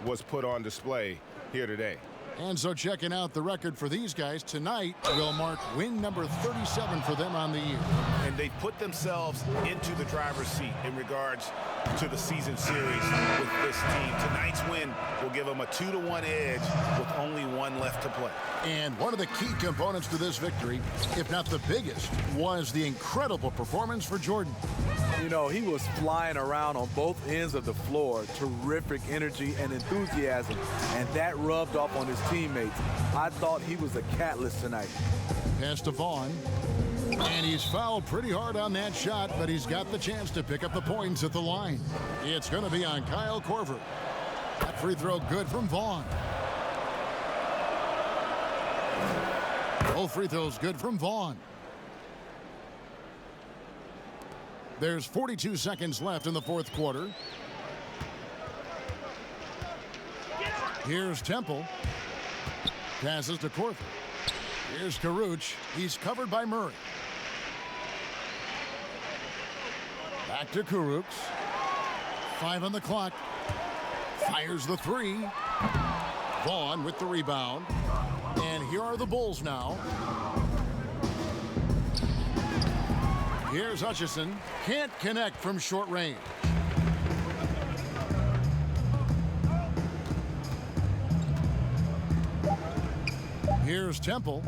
was put on display here today. And so checking out the record for these guys tonight will mark win number 37 for them on the year. And they put themselves into the driver's seat in regards to the season series with this team. Tonight's win will give them a 2-to-1 edge with only one left to play. And one of the key components to this victory, if not the biggest, was the incredible performance for Jordan. You know, he was flying around on both ends of the floor. Terrific energy and enthusiasm, and that rubbed off on his teammates. I thought he was a catalyst tonight. Pass to Vaughn, and he's fouled pretty hard on that shot, but he's got the chance to pick up the points at the line. It's going to be on Kyle Korver. That free throw good from Vaughn. Both free throws good from Vaughn. There's 42 seconds left in the fourth quarter. Here's Temple. Passes to Korver. Here's Karuch. He's covered by Murray. Back to Karuch. 5 on the clock. Fires the three. Vaughn with the rebound. And here are the Bulls now. Here's Hutchison. Can't connect from short range. Here's Temple.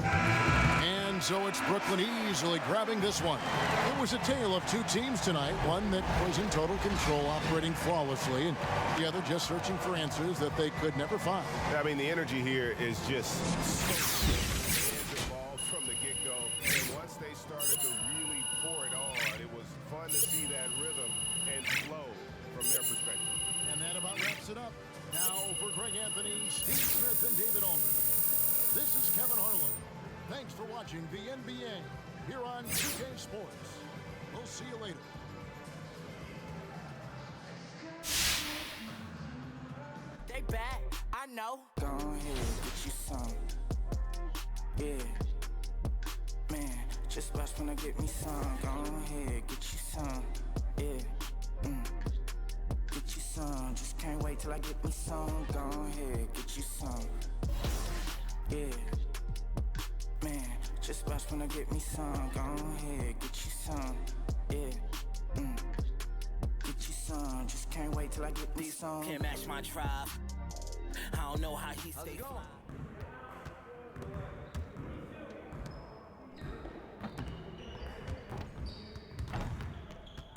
And so it's Brooklyn easily grabbing this one. It was a tale of two teams tonight. One that was in total control, operating flawlessly, and the other just searching for answers that they could never find. I mean, the energy here is just involved from the get-go. And once they started to really pour it on, it was fun to see that rhythm and flow from their perspective. And that about wraps it up. Now for Greg Anthony, Steve Smith, and David Aldridge. This is Kevin Harlan. Thanks for watching the NBA here on 2K Sports. We'll see you later. They back, I know. Go ahead, get you some. Yeah. Man, just watch when I get me some. Go ahead, get you some. Yeah. Get you some. Just can't wait till I get me some. Go ahead, get you some. Yeah. Man, just watch when I get me some. Go ahead, get you some. Yeah. Get you some. Just can't wait till I get me some. Can't match my tribe. I don't know how he stays fly.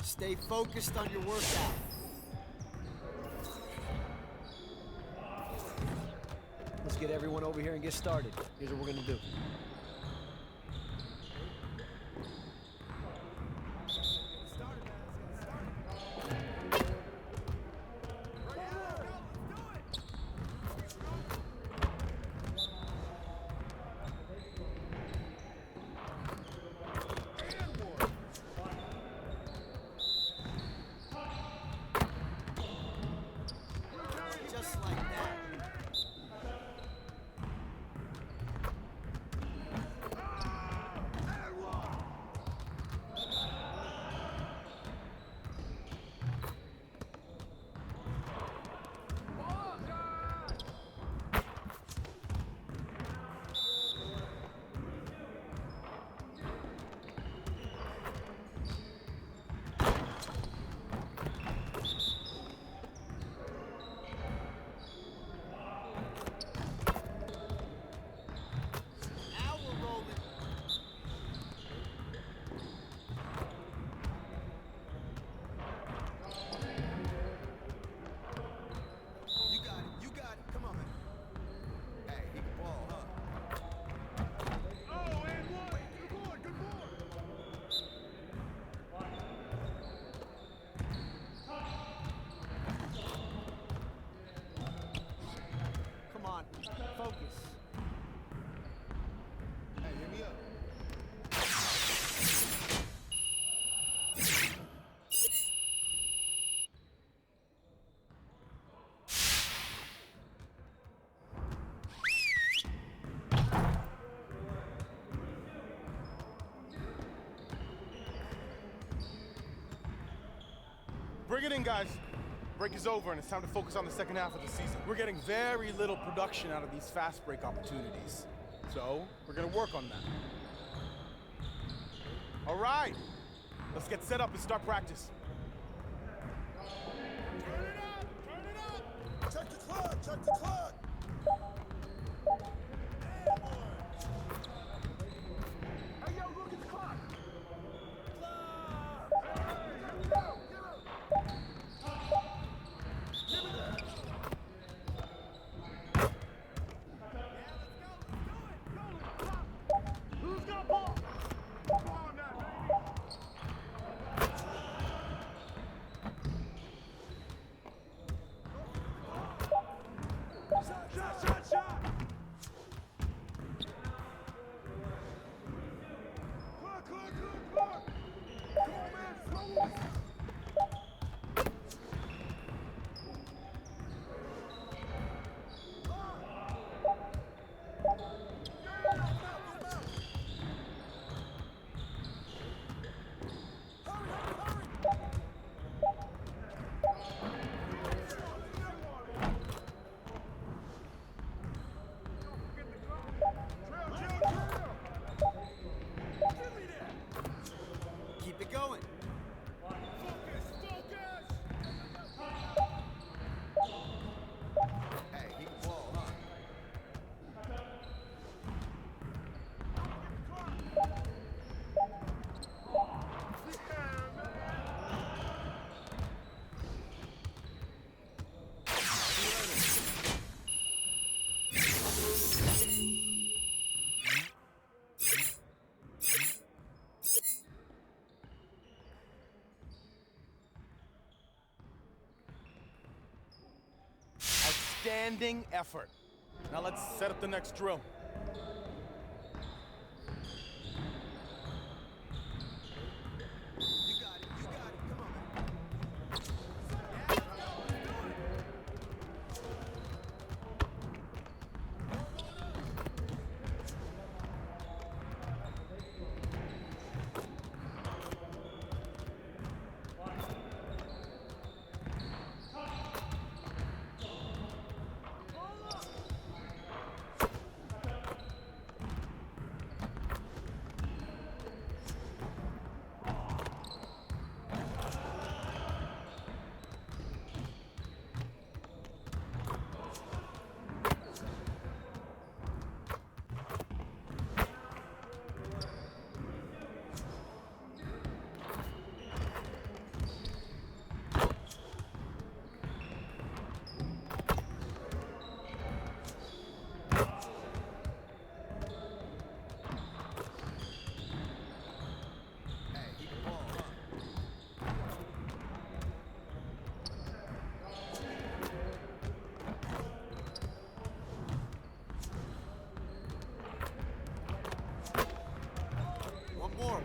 Stay focused on your workout. Let's get everyone over here and get started. Here's what we're going to do. Just like that. Focus. Hey, hit me up. Bring it in, guys. Break is over, and it's time to focus on the second half of the season. We're getting very little production out of these fast break opportunities. So, we're gonna work on that. All right, let's get set up and start practice. Turn it up! Turn Check the clock. Hey, yo, look at the clock. Who's got ball? Come on now, baby. Shot! Clock. Come on, man, slow it. Keep it going. Hey, he can ball, huh? Outstanding effort. Now let's set up the next drill.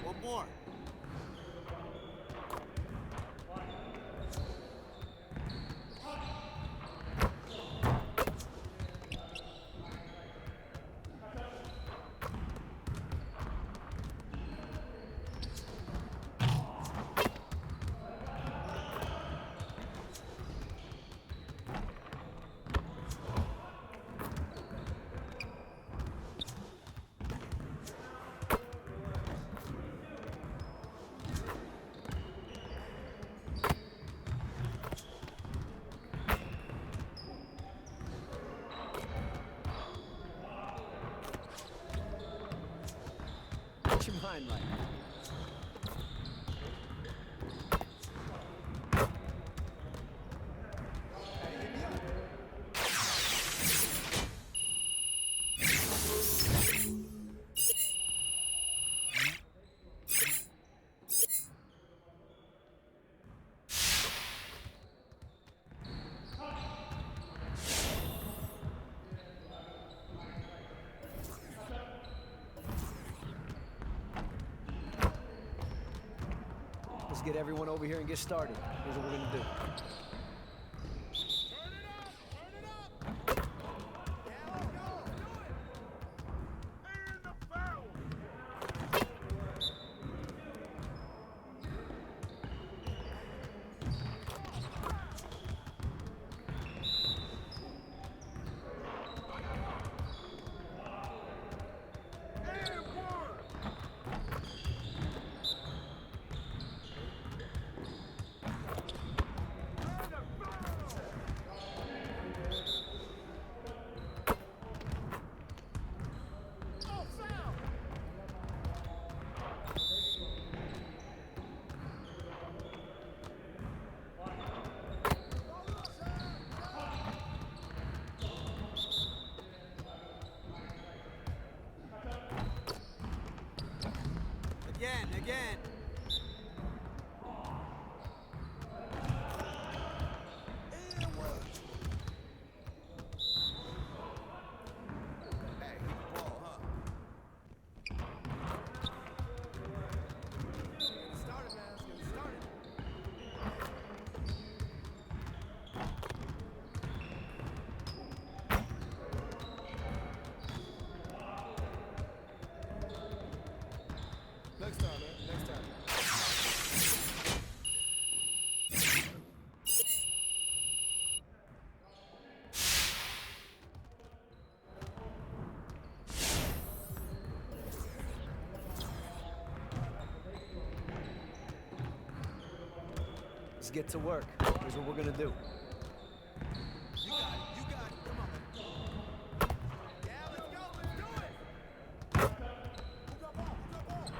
One more. Get your mind right. Let's get everyone over here and get started. Here's what we're gonna do. again. Hey, keep the ball, huh? Let's get it started, man. Let's get it started. Next time, man. Next time. Let's get to work. Here's what we're gonna do. You got it. You got it. Come on, man. Yeah, let's go. Let's do it. Who got ball? Who got ball? Get it.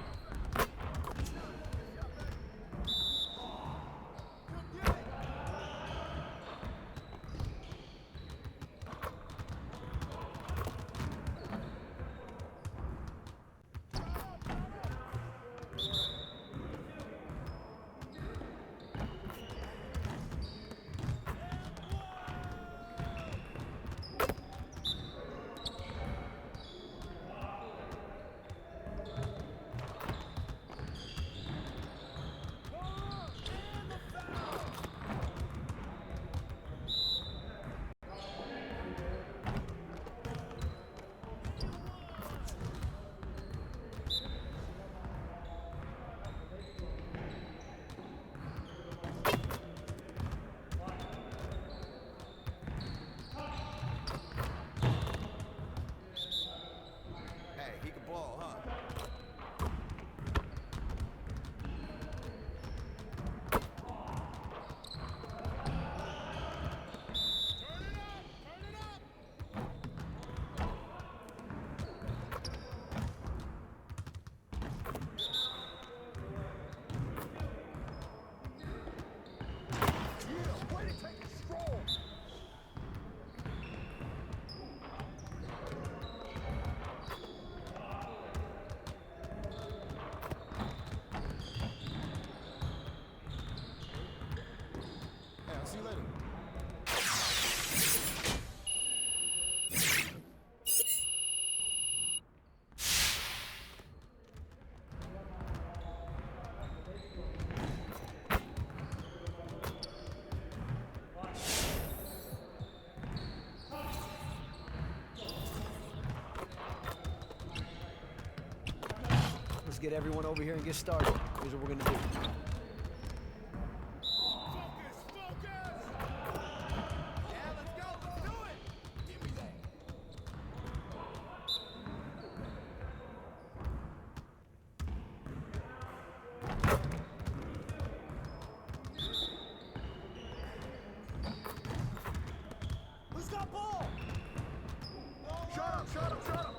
Hey, he can ball, huh? Hey, I'll see you later. Let's get everyone over here and get started. Here's what we're gonna do. Yeah, let's go. Let's do it. Give me that. Who's got ball? Shut up, shut up, shut up.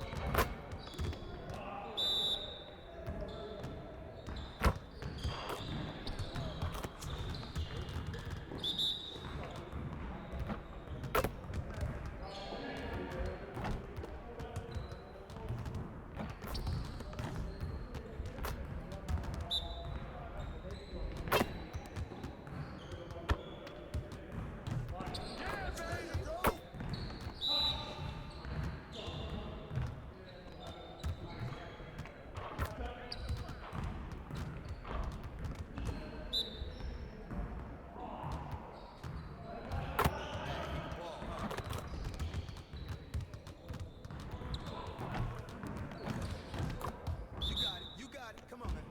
You got it. Come on, man.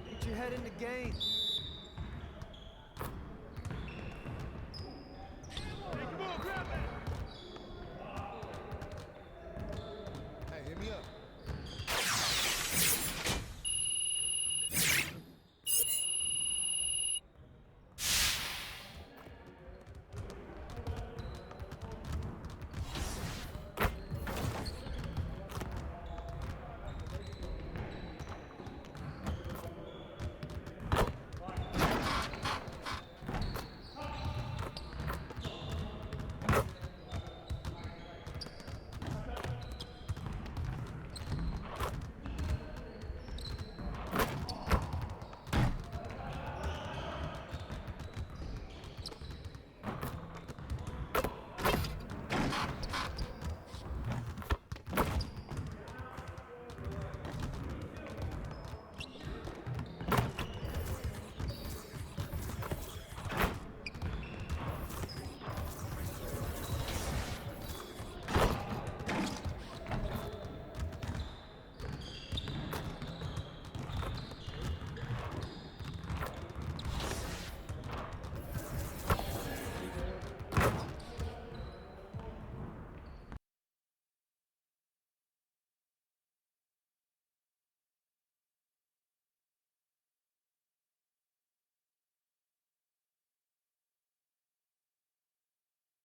Get your head in the game.